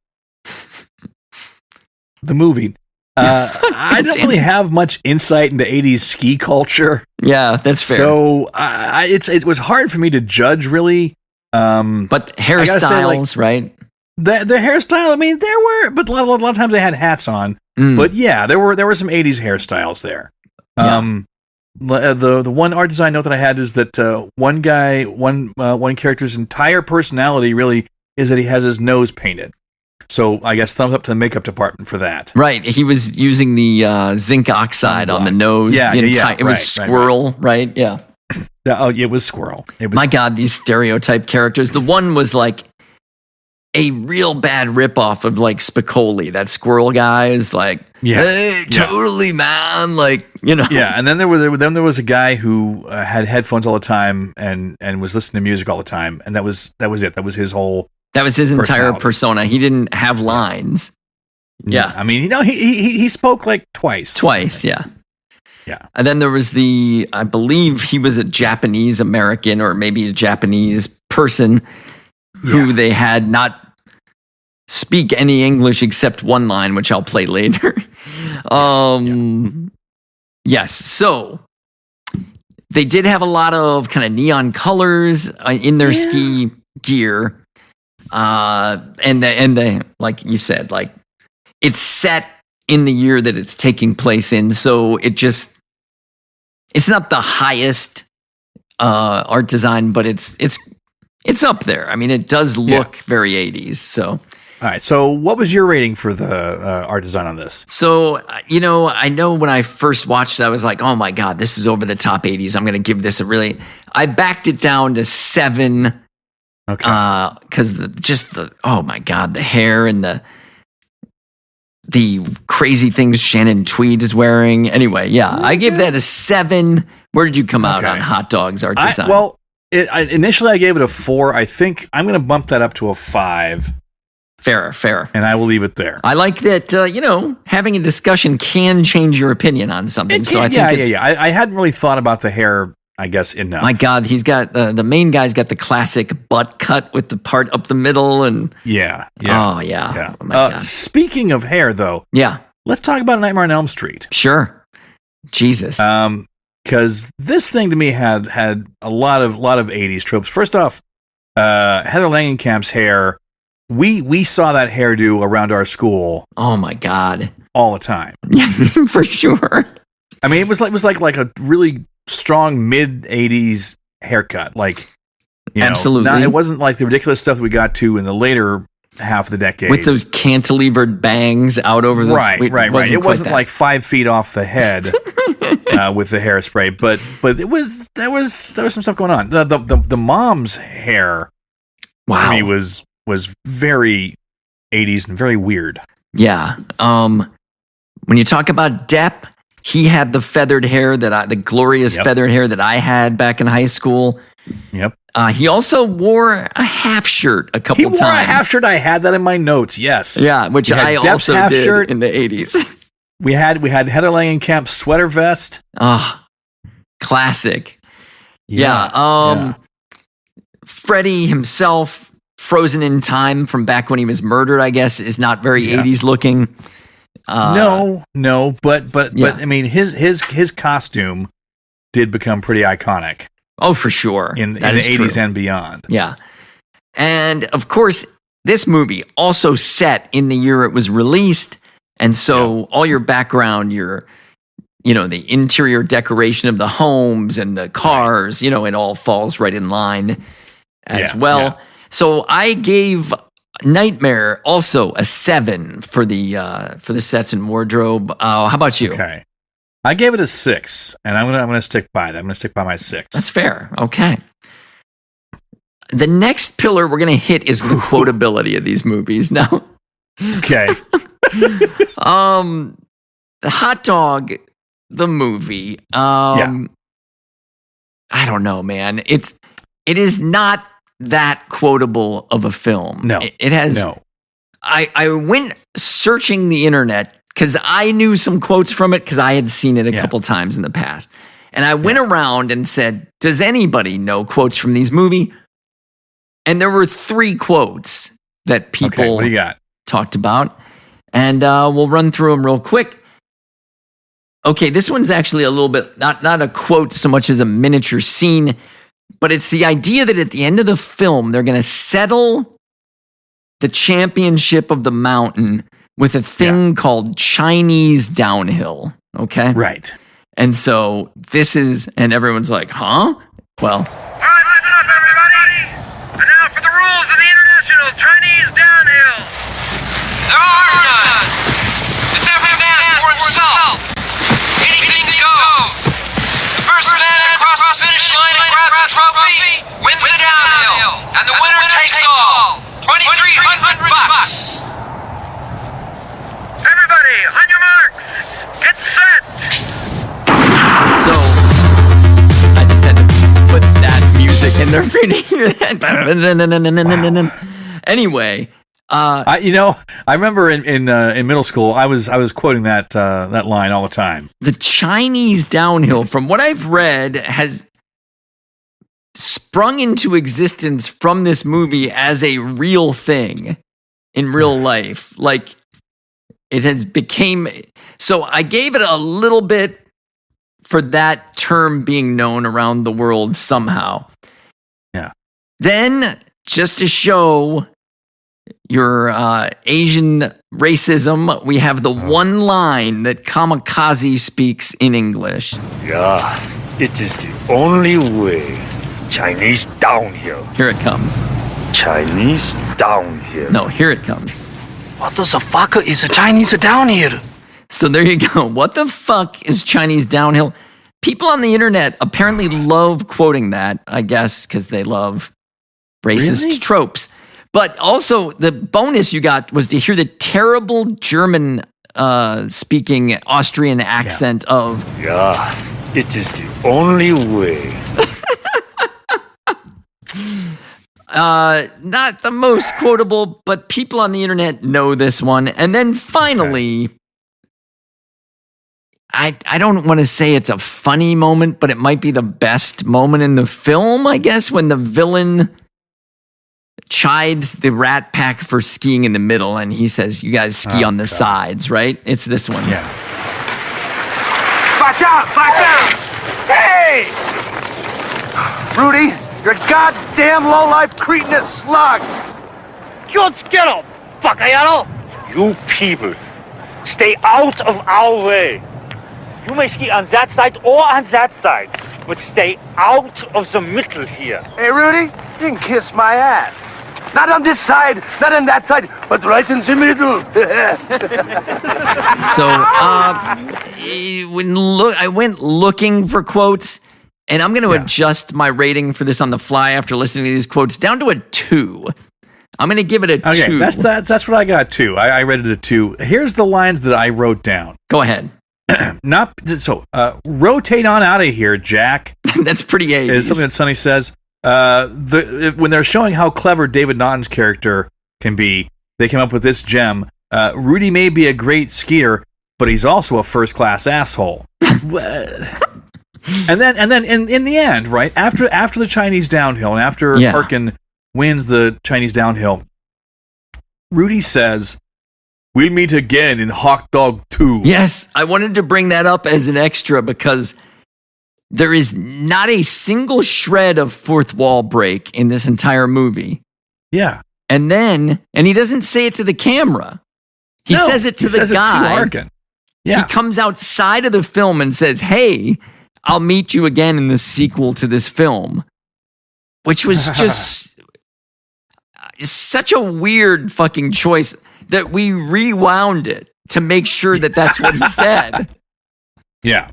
the movie. I don't really have much insight into 80s ski culture. Yeah, that's fair. So it was hard for me to judge, really. But hairstyles, right? The hairstyle, I mean, there were, but a lot of times they had hats on. But yeah, there were some 80s hairstyles there. The one art design note that I had is that one character's entire personality really is that he has his nose painted. So I guess thumbs up to the makeup department for that. Right. He was using the zinc oxide on the nose. It was Squirrel, right? Yeah. It was Squirrel. My God, these stereotype characters. The one was like a real bad ripoff of like Spicoli. That Squirrel guy is like, hey, totally, man. Like, Yeah, and then there was a guy who had headphones all the time and was listening to music all the time, and that was it. That was his whole. That was his entire persona. He didn't have lines. Yeah. I mean, he spoke like twice. Yeah. Yeah. And then there was I believe he was a Japanese American or maybe a Japanese person who they had not speak any English except one line, which I'll play later. Yes. So they did have a lot of kind of neon colors in their ski gear. And the like you said, like it's set in the year that it's taking place in, so it's not the highest art design, but it's up there. I mean, it does look very 80s. So, all right. So, what was your rating for the art design on this? So, I know when I first watched it, I was like, oh my God, this is over the top 80s. I'm going to give this I backed it down to 7. Okay. Because oh my God, the hair and the crazy things Shannon Tweed is wearing. Anyway, I gave that a 7. Where did you come out on Hot Dog's art design? Initially I gave it a 4. I think I'm going to bump that up to a 5. Fair. And I will leave it there. I like that, having a discussion can change your opinion on something. I hadn't really thought about the hair, I guess, enough. My God, he's got the main guy's got the classic butt cut with the part up the middle, and Oh yeah. Oh my God. Speaking of hair, though, let's talk about Nightmare on Elm Street. Sure, Jesus. Because this thing to me had a lot of 80s tropes. First off, Heather Langenkamp's hair. We saw that hairdo around our school. Oh my God, all the time. For sure. I mean, it was like a really strong mid 80s haircut, like absolutely. It wasn't like the ridiculous stuff that we got to in the later half of the decade with those cantilevered bangs out over the right. It wasn't like 5 feet off the head with the hairspray, but there was some stuff going on. The mom's hair to me was was very 80s and very weird. Yeah. When you talk about Depp, he had the feathered hair the glorious feathered hair that I had back in high school. Yep. He also wore a half shirt a couple times. He wore a half shirt. I had that in my notes. Yes. Yeah, which I Depp's also half did shirt. in the 80s. We had Heather Langenkamp's sweater vest. Classic. Yeah. Freddie himself, frozen in time from back when he was murdered, I guess, is not very 80s looking. No, but I mean his costume did become pretty iconic. Oh, for sure. In the 80s and beyond. Yeah. And of course, this movie also set in the year it was released. And so all your background, the interior decoration of the homes and the cars, it all falls right in line as well. Yeah. So I gave Nightmare also a 7 for the sets and wardrobe. How about you? Okay. I gave it a 6, and I'm gonna stick by that. I'm gonna stick by my 6. That's fair. Okay. The next pillar we're gonna hit is the quotability of these movies. Now, okay. The Hot Dog, the movie. I don't know, man. It is not that quotable of a film. No, it has. No. I went searching the internet because I knew some quotes from it because I had seen it a couple times in the past. And I went around and said, does anybody know quotes from these movies? And there were 3 quotes that people what do you got? Talked about. And we'll run through them real quick. Okay, this one's actually a little bit, not a quote so much as a miniature scene, but it's the idea that at the end of the film, they're going to settle the championship of the mountain with a thing called Chinese downhill. Okay? Right. And so this is, and everyone's like, huh? Well. All right, listen up, everybody. And now for the rules of the International Chinese Downhill. There are none. It's every man for himself. Anything goes. The first man across the finish line and grabs the trophy wins the downhill. And the winner takes all. $2,300. Everybody, on your marks. Get set. So I just had to put that music in there for you to hear that. Anyway, I remember in middle school, I was quoting that line all the time. The Chinese downhill, from what I've read, has sprung into existence from this movie as a real thing in real life. Like it has became. So I gave it a little bit for that term being known around the world somehow. Yeah. Then, just to show your Asian racism, we have the one line that Kamikaze speaks in English. Yeah, it is the only way. Chinese downhill. Here it comes. Chinese downhill. No, here it comes. What the fuck is a Chinese downhill? So there you go. What the fuck is Chinese downhill? People on the internet apparently love quoting that, I guess, because they love racist tropes. But also, the bonus you got was to hear the terrible German speaking Austrian accent of... Yeah, it is the only way. Not the most quotable, but people on the internet know this one. And then finally... Okay. I don't want to say it's a funny moment, but it might be the best moment in the film, I guess, when the villain chides the Rat Pack for skiing in the middle, and he says, you guys ski on the sides, right? It's this one. Yeah. Back out! Back out! Hey! Rudy, you're a goddamn low-life cretinous slug! Just get up, Bacayaro! You people, stay out of our way. You may ski on that side or on that side, but stay out of the middle here. Hey, Rudy, you can kiss my ass. Not on this side, not on that side, but right in the middle. So, I went looking for quotes, and I'm going to adjust my rating for this on the fly after listening to these quotes down to a 2. I'm going to give it a 2. That's what I got too. I rated it a 2. Here's the lines that I wrote down. Go ahead. Rotate on out of here, Jack. That's pretty 80s. Is something that Sonny says. When they're showing how clever David Naughton's character can be, they came up with this gem. Rudy may be a great skier, but he's also a first-class asshole. and then in the end, right after the Chinese downhill, and after Harkin wins the Chinese downhill, Rudy says, "We'll meet again in Hot Dog 2." Yes, I wanted to bring that up as an extra because there is not a single shred of fourth wall break in this entire movie. Yeah. And he doesn't say it to the camera. He says it to the guy. To Harkin. Yeah. He comes outside of the film and says, "Hey, I'll meet you again in the sequel to this film," which was just such a weird fucking choice that we rewound it to make sure that that's what he said. Yeah.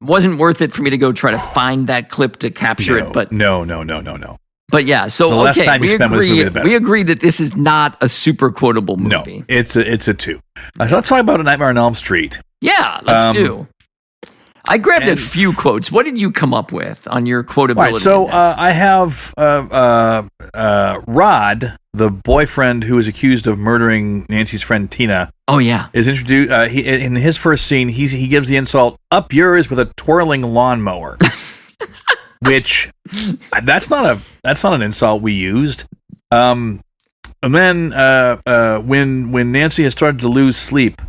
Wasn't worth it for me to go try to find that clip to capture it, but no. But yeah, so the less time you spend with this movie, the better. We agree that this is not a super quotable movie. No, it's a 2. Let's talk about A Nightmare on Elm Street. Yeah, let's do. I grabbed a few quotes. What did you come up with on your quotability? Right, so I have Rod, the boyfriend who is accused of murdering Nancy's friend Tina. Oh yeah, is introduced. In his first scene, he gives the insult "up yours" with a twirling lawnmower, which that's not an insult we used. And then when Nancy has started to lose sleep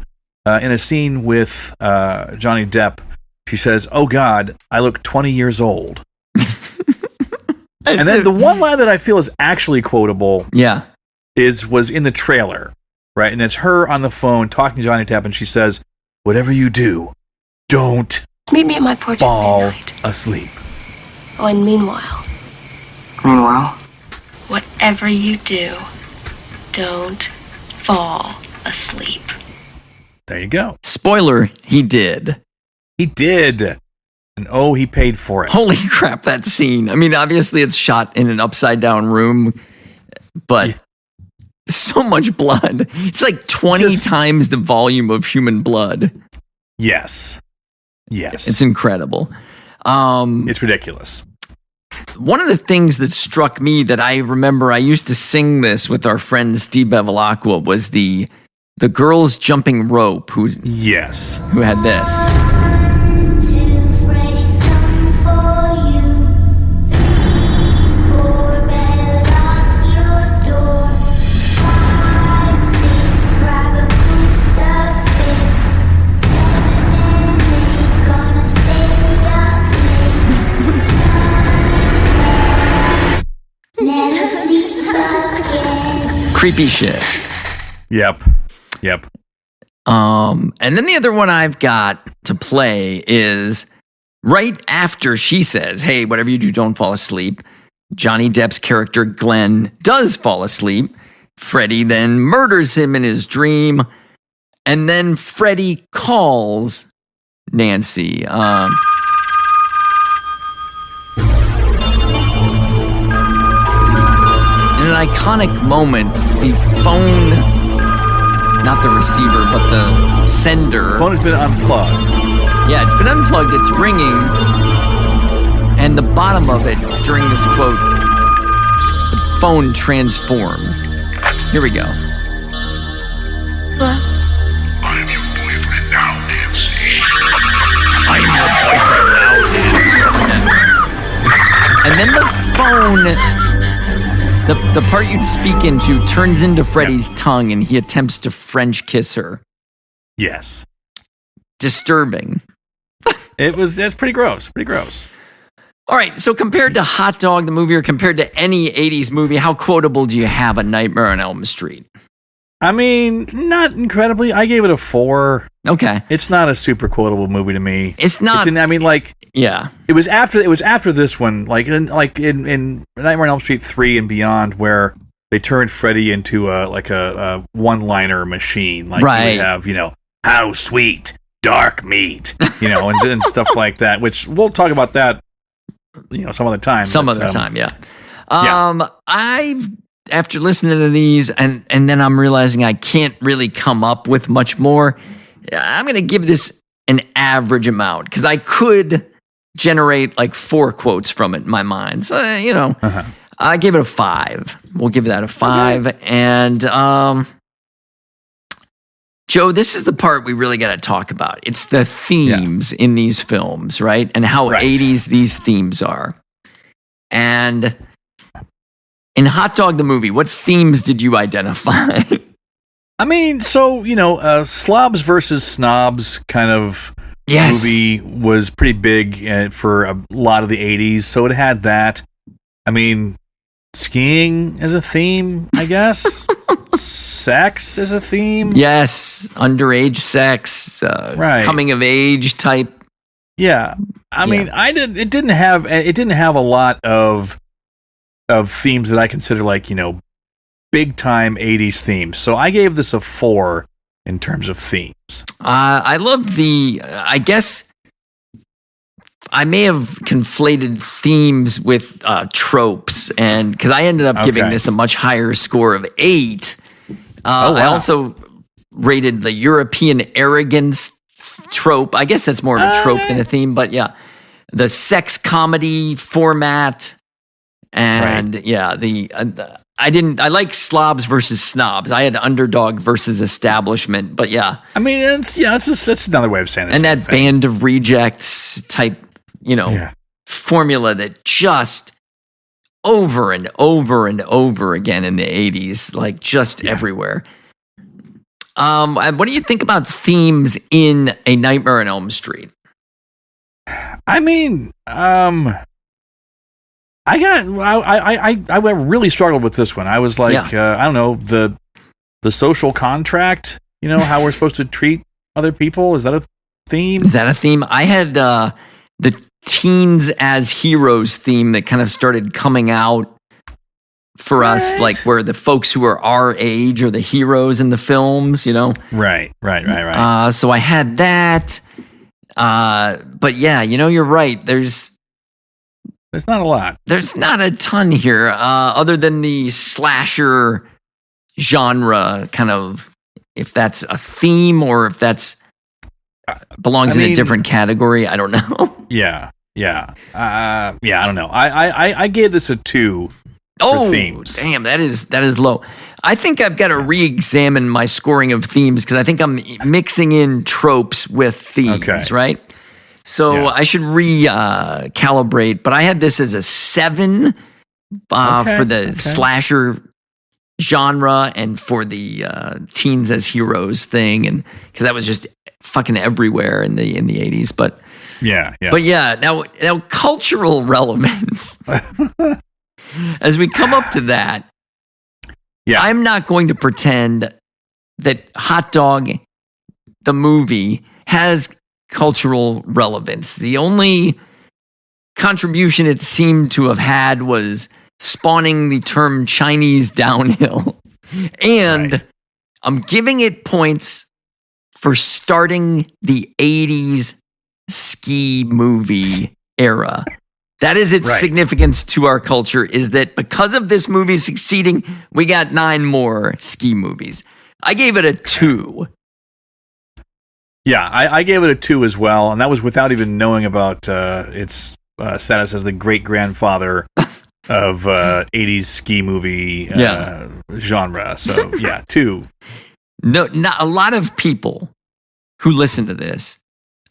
in a scene with Johnny Depp, she says, "Oh God, I look 20 years old." And then the one line that I feel is actually quotable, was in the trailer, right? And it's her on the phone talking to Johnny Depp, and she says, "Whatever you do, don't Meet me at my porch fall asleep." Oh, and meanwhile, whatever you do, don't fall asleep. There you go. Spoiler, he did. He did. And he paid for it. Holy crap, that scene. I mean, obviously it's shot in an upside down room, but so much blood. It's like 20 times the volume of human blood. Yes. It's incredible. It's ridiculous. One of the things that struck me that I remember, I used to sing this with our friend Steve Bevilacqua, was the girls jumping rope who had this. Creepy shit. Yep. And then the other one I've got to play is right after she says, "Hey, whatever you do, don't fall asleep." Johnny Depp's character Glenn does fall asleep. Freddy then murders him in his dream, and then Freddy calls Nancy. In an iconic moment, the phone, not the receiver, but the sender. The phone has been unplugged. Yeah, it's been unplugged. It's ringing. And the bottom of it, during this quote, the phone transforms. Here we go. What? I'm your boyfriend now, Nancy. I'm your boyfriend now, Nancy. And then the phone... The part you'd speak into turns into Freddy's tongue, and he attempts to French kiss her. Yes. Disturbing. It's pretty gross. All right, so compared to Hot Dog, the movie, or compared to any 80s movie, how quotable do you have A Nightmare on Elm Street? I mean, not incredibly. I gave it a 4. Okay. It's not a super quotable movie to me. It's not. It was after this one, like in Nightmare on Elm Street 3 and beyond, where they turned Freddy into a one-liner machine. Like right. You would have, how sweet, dark meat, and stuff like that, which we'll talk about that, some other time. Some other time, yeah. after listening to these, and then I'm realizing I can't really come up with much more. I'm going to give this an average amount because I could generate like 4 quotes from it in my mind. So, I gave it a 5. We'll give that a 5. Okay. And Joe, this is the part we really got to talk about. It's the themes in these films, right? And how 80s these themes are. And in Hot Dog the movie, what themes did you identify? I mean, so, slobs versus snobs kind of movie was pretty big for a lot of the 80s. So it had that. I mean, skiing as a theme, I guess. Sex as a theme. Yes, underage sex, coming of age type. Yeah, I mean, it didn't have a lot of themes that I consider like big time 80s themes. So I gave this a 4 in terms of themes. I love I guess I may have conflated themes with tropes, and because I ended up giving this a much higher score of 8. Wow. I also rated the European arrogance trope. I guess that's more of a trope than a theme, but yeah, the sex comedy format, and I like slobs versus snobs. I had underdog versus establishment, but yeah. I mean, it's another way of saying this. And that band of rejects type, formula that just over and over and over again in the 80s, like just everywhere. What do you think about themes in A Nightmare on Elm Street? I mean, I really struggled with this one. I was like, I don't know, the social contract, how we're supposed to treat other people. Is that a theme? I had the teens as heroes theme that kind of started coming out for us, like where the folks who are our age are the heroes in the films, Right. So I had that. But yeah, you're right. There's not a lot. There's not a ton here, other than the slasher genre, kind of, if that's a theme or if that's belongs in a different category. I don't know. Yeah. I don't know. I gave this a 2. Oh, themes. Damn, that is low. I think I've got to re-examine my scoring of themes because I think I'm mixing in tropes with themes, right? So I should recalibrate, but I had this as a 7 for the slasher genre and for the teens as heroes thing, and because that was just fucking everywhere in the 80s. But now cultural relevance. As we come up to that, I'm not going to pretend that Hot Dog, the movie, has cultural relevance. The only contribution it seemed to have had was spawning the term Chinese downhill. And I'm giving it points for starting the 80s ski movie era. That is its significance to our culture, is that because of this movie succeeding, we got 9 more ski movies. I gave it a 2. Yeah, I gave it a 2 as well, and that was without even knowing about its status as the great-grandfather of 80s ski movie genre. So, 2. No, not a lot of people who listen to this,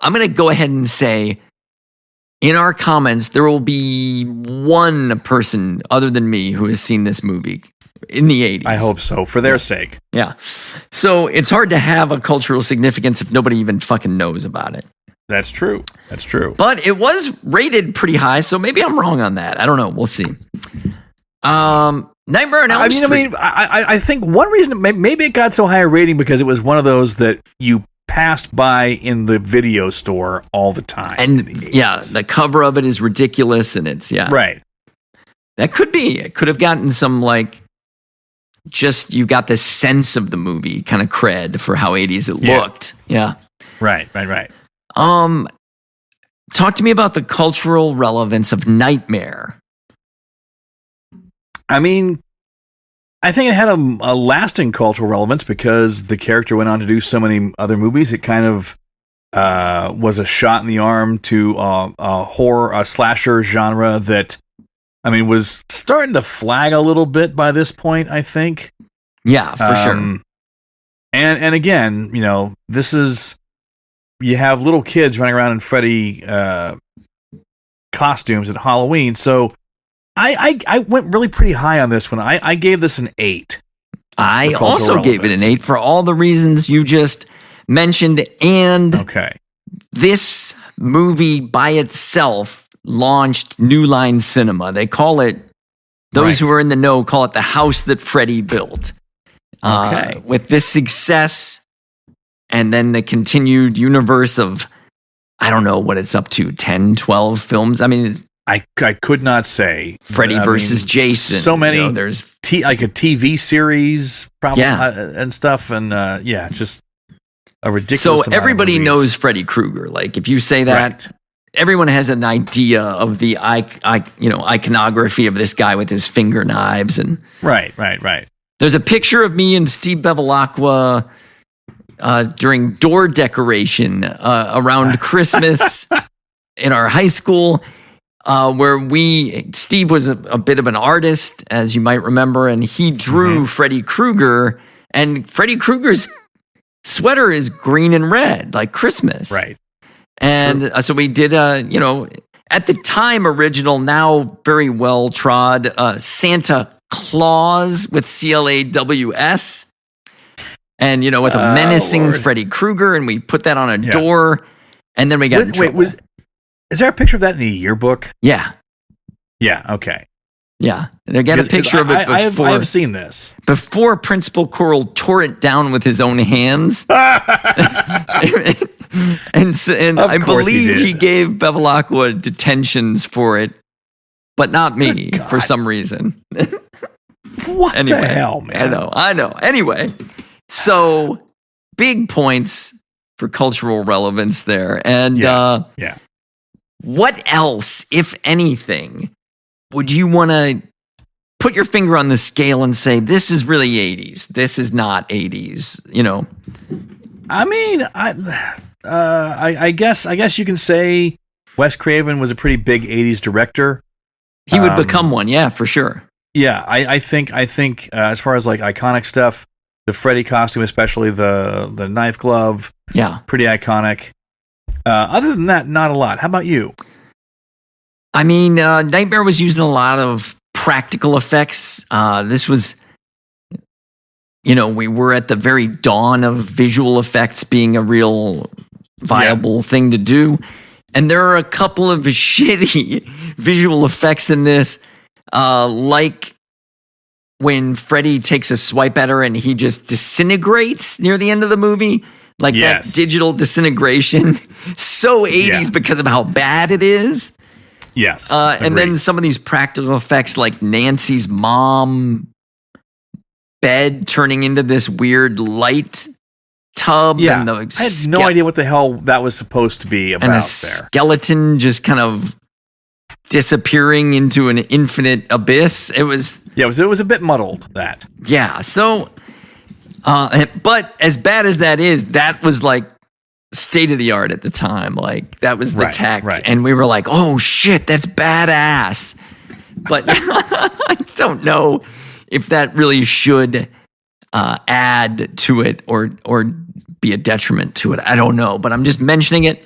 I'm going to go ahead and say, in our comments, there will be one person other than me who has seen this movie in the 80s. I hope so, for their sake. Yeah. So it's hard to have a cultural significance if nobody even fucking knows about it. That's true. But it was rated pretty high, so maybe I'm wrong on that. I don't know. We'll see. Nightmare on Elm Street. I think one reason, maybe it got so high a rating because it was one of those that you passed by in the video store all the time. And the cover of it is ridiculous, and it's right. That could be. It could have gotten some just you got this sense of the movie kind of cred for how 80s it looked. Yeah. Right. Talk to me about the cultural relevance of Nightmare. I mean, I think it had a lasting cultural relevance because the character went on to do so many other movies. It kind of was a shot in the arm to a slasher genre that, I mean, was starting to flag a little bit by this point, I think. Yeah, for sure. And again, you know, this is, you have little kids running around in Freddy costumes at Halloween, so I went really pretty high on this one. I gave this an 8. I also gave it an 8 for all the reasons you just mentioned, and this movie by itself launched New Line Cinema. They call it, those who are in the know call it the house that Freddy built. With this success, and then the continued universe of, I don't know what it's up to, 10, 12 films. I mean, I could not say. Freddy versus Jason. So many. You know, there's like a TV series, probably, and stuff, and just a ridiculous. So amount of everybody movies. knows Freddy Krueger. Like if you say that, everyone has an idea of the iconography of this guy with his finger knives and right. There's a picture of me and Steve Bevilacqua during door decoration around Christmas in our high school, where Steve was a bit of an artist, as you might remember, and he drew Freddy Krueger, and Freddy Krueger's sweater is green and red, like Christmas. Right. And so we did, at the time original, now very well trod, Santa Claus with CLAWS. And, with a menacing Freddy Krueger, and we put that on a door, and then we got in trouble. Is there a picture of that in the yearbook? Yeah. Yeah, okay. Yeah. And they got a picture of it before. I have seen this. Before Principal Coral tore it down with his own hands. and I believe he gave Bevilacqua detentions for it, but not me for some reason. What the hell, man? I know. Anyway, so big points for cultural relevance there. And what else, if anything, would you want to put your finger on the scale and say, this is really 80s, this is not 80s, I mean, I guess you can say Wes Craven was a pretty big 80s director. He would become one, yeah, for sure. Yeah, I think as far as like iconic stuff, the Freddy costume, especially the knife glove, pretty iconic. Other than that, not a lot. How about you? I mean, Nightmare was using a lot of practical effects. This was, we were at the very dawn of visual effects being a real viable thing to do. And there are a couple of shitty visual effects in this, like when Freddy takes a swipe at her and he just disintegrates near the end of the movie. Like that digital disintegration. So 80s because of how bad it is. Yes. And then some of these practical effects, like Nancy's mom bed turning into this weird light tub. Yeah. And I had no idea what the hell that was supposed to be about. And a skeleton just kind of disappearing into an infinite abyss. It was a bit muddled, that. Yeah. So, but as bad as that is, that was like state of the art at the time. Like that was the tech. Right. And we were like, oh shit, that's badass. But I don't know if that really should add to it or be a detriment to it. I don't know, but I'm just mentioning it.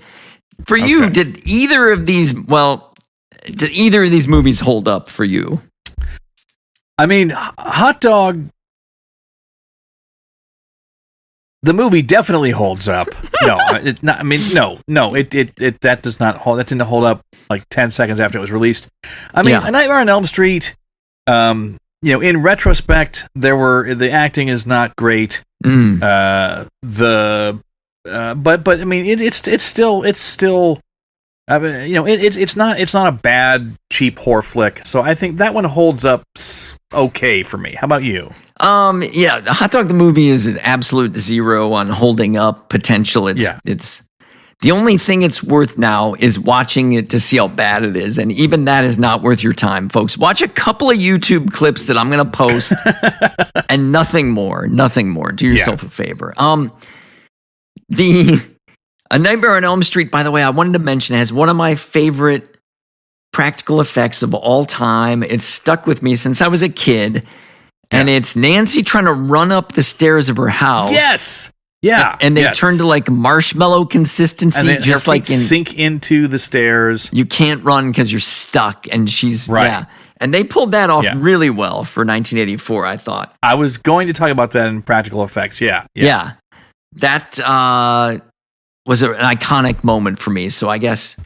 For you, did either of these movies hold up for you? I mean, Hot Dog, the movie definitely holds up. No, it not. I mean, no. That does not hold. That didn't hold up like 10 seconds after it was released. I mean, A Nightmare on Elm Street. In retrospect, the acting is not great. But I mean, it's still. I mean, it's not a bad cheap horror flick. So I think that one holds up okay for me. How about you? Hot Dog the movie is an absolute 0 on holding up potential. There's The only thing it's worth now is watching it to see how bad it is. And even that is not worth your time, folks. Watch a couple of YouTube clips that I'm going to post and nothing more. Nothing more. Do yourself a favor. A Nightmare on Elm Street, by the way, I wanted to mention, has one of my favorite practical effects of all time. It's stuck with me since I was a kid. And it's Nancy trying to run up the stairs of her house. Yes. Yeah. And they turn to like marshmallow consistency, and just like sink into the stairs. You can't run because you're stuck. And she's, right. And they pulled that off really well for 1984, I thought. I was going to talk about that in practical effects. Yeah. That was an iconic moment for me. So I guess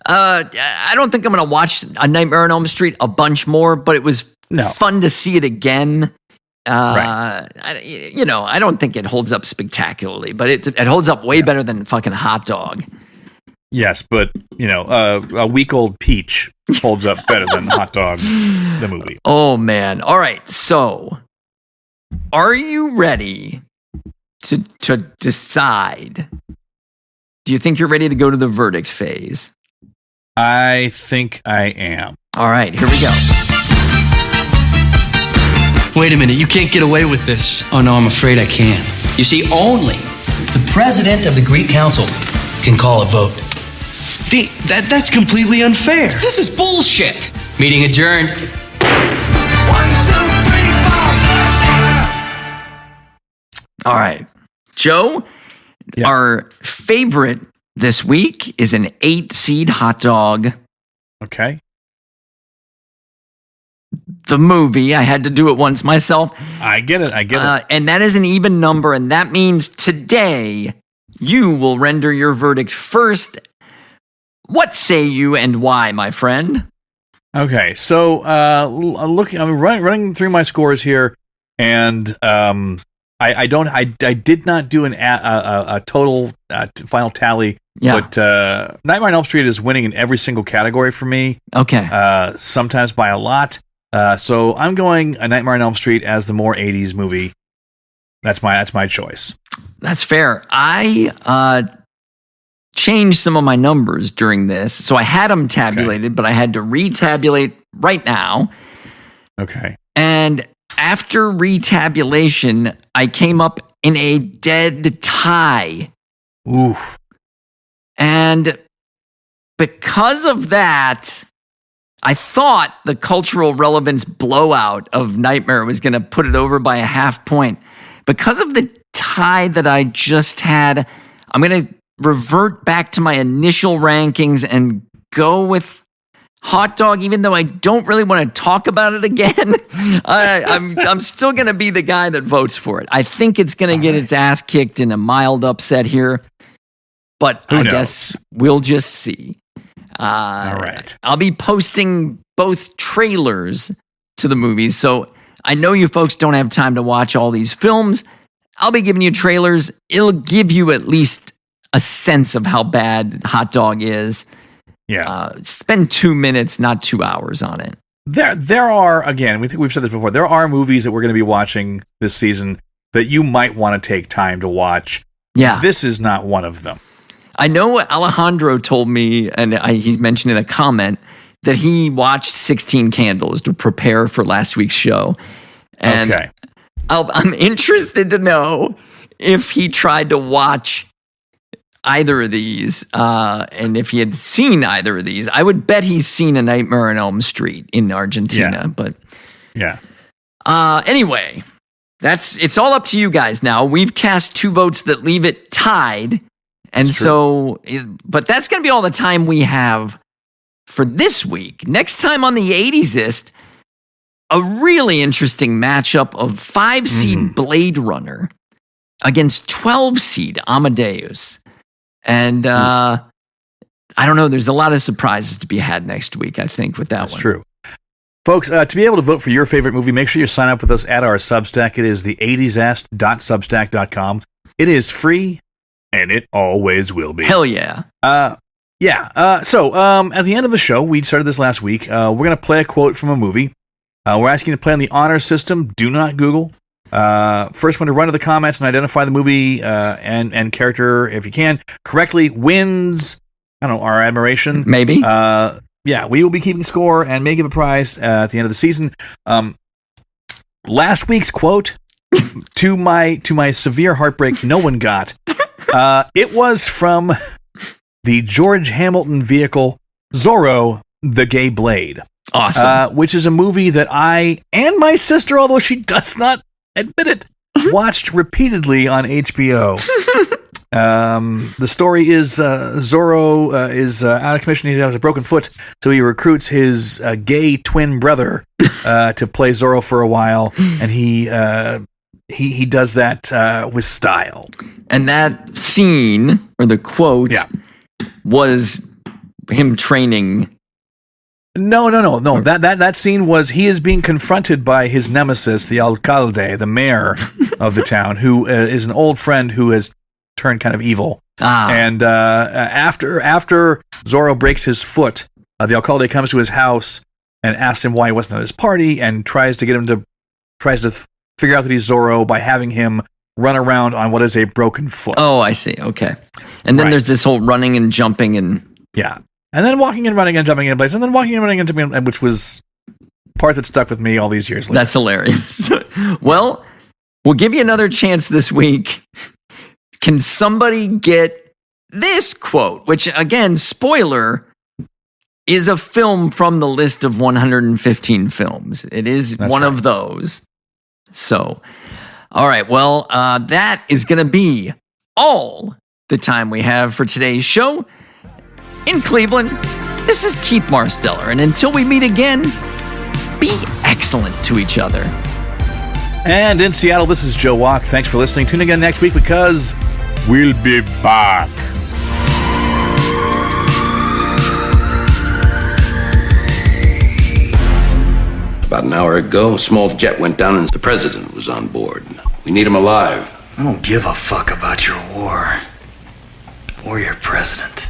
I don't think I'm going to watch A Nightmare on Elm Street a bunch more, but it was fun to see it again. I don't think it holds up spectacularly, but it holds up way better than fucking Hot Dog. Yes, but, a week-old Peach holds up better than Hot Dog, the movie. Oh, man. All right, so are you ready to decide? Do you think you're ready to go to the verdict phase? I think I am. All right, here we go. Wait a minute, you can't get away with this. Oh no, I'm afraid I can. You see, only the president of the Greek Council can call a vote. That's completely unfair. This is bullshit. Meeting adjourned. 1, 2, 3, 4. All right. Joe, our favorite this week is an 8-seed hot dog. Okay. The movie, I had to do it once myself. I get it. And that is an even number, and that means today you will render your verdict first. What say you and why, my friend? Okay, so I'm running through my scores here, and I did not do a total final tally. Yeah. But Nightmare on Elm Street is winning in every single category for me. Okay. Sometimes by a lot. So I'm going A Nightmare on Elm Street as the more 80s movie. That's my choice. That's fair. I changed some of my numbers during this. So I had them tabulated, but I had to retabulate right now. Okay. And after retabulation, I came up in a dead tie. Oof. And because of that, I thought the cultural relevance blowout of Nightmare was going to put it over by a half point. Because of the tie that I just had, I'm going to revert back to my initial rankings and go with Hot Dog, even though I don't really want to talk about it again. I'm still going to be the guy that votes for it. I think it's going to get its ass kicked in a mild upset here, but I guess we'll just see. All right. I'll be posting both trailers to the movies, so I know you folks don't have time to watch all these films. I'll be giving you trailers. It'll give you at least a sense of how bad Hot Dog is. Yeah. Spend 2 minutes, not 2 hours on it. There are, again, we've said this before, there are movies that we're going to be watching this season that you might want to take time to watch. Yeah. This is not one of them. I know Alejandro told me, and he mentioned in a comment, that he watched 16 Candles to prepare for last week's show. And okay. I'm interested to know if he tried to watch either of these, and if he had seen either of these. I would bet he's seen A Nightmare on Elm Street in Argentina. But anyway, it's all up to you guys now. We've cast 2 votes that leave it tied. And but that's going to be all the time we have for this week. Next time on the 80s-ist, a really interesting matchup of 5-seed Blade Runner against 12-seed Amadeus. And I don't know, there's a lot of surprises to be had next week, I think, with that one. That's true. Folks, to be able to vote for your favorite movie, make sure you sign up with us at our Substack. It is the 80sest.substack.com. It is free. And it always will be. Hell yeah. So, at the end of the show, we started this last week. We're going to play a quote from a movie. We're asking you to play on the honor system. Do not Google. First one to run to the comments and identify the movie and character, if you can, correctly wins, I don't know, our admiration. Maybe. Yeah, we will be keeping score and may give a prize at the end of the season. Last week's quote, to my severe heartbreak, no one got. It was from the George Hamilton vehicle, Zorro, the Gay Blade. Awesome. Which is a movie that I and my sister, although she does not admit it, watched repeatedly on HBO. The story is Zorro is out of commission. He has a broken foot, so he recruits his gay twin brother to play Zorro for a while, and he does that with style. And that scene, or the quote, was him training. No. That scene was he is being confronted by his nemesis, the alcalde, the mayor of the town, who is an old friend who has turned kind of evil. And after Zorro breaks his foot, the alcalde comes to his house and asks him why he wasn't at his party, and tries to figure out that he's Zorro by having him run around on what is a broken foot. Oh, I see. Okay. And then there's this whole running and jumping and and then walking and running and jumping in place, and then walking and running and jumping in, which was part that stuck with me all these years later. That's hilarious. Well, we'll give you another chance this week. Can somebody get this quote, which, again, spoiler, is a film from the list of 115 films. It is one of those. So, all right. Well, that is going to be all the time we have for today's show. In Cleveland, this is Keith Marsteller. And until we meet again, be excellent to each other. And in Seattle, this is Joe Walk. Thanks for listening. Tune in again next week because we'll be back. About an hour ago, a small jet went down and the president was on board. We need him alive. I don't give a fuck about your war or your president.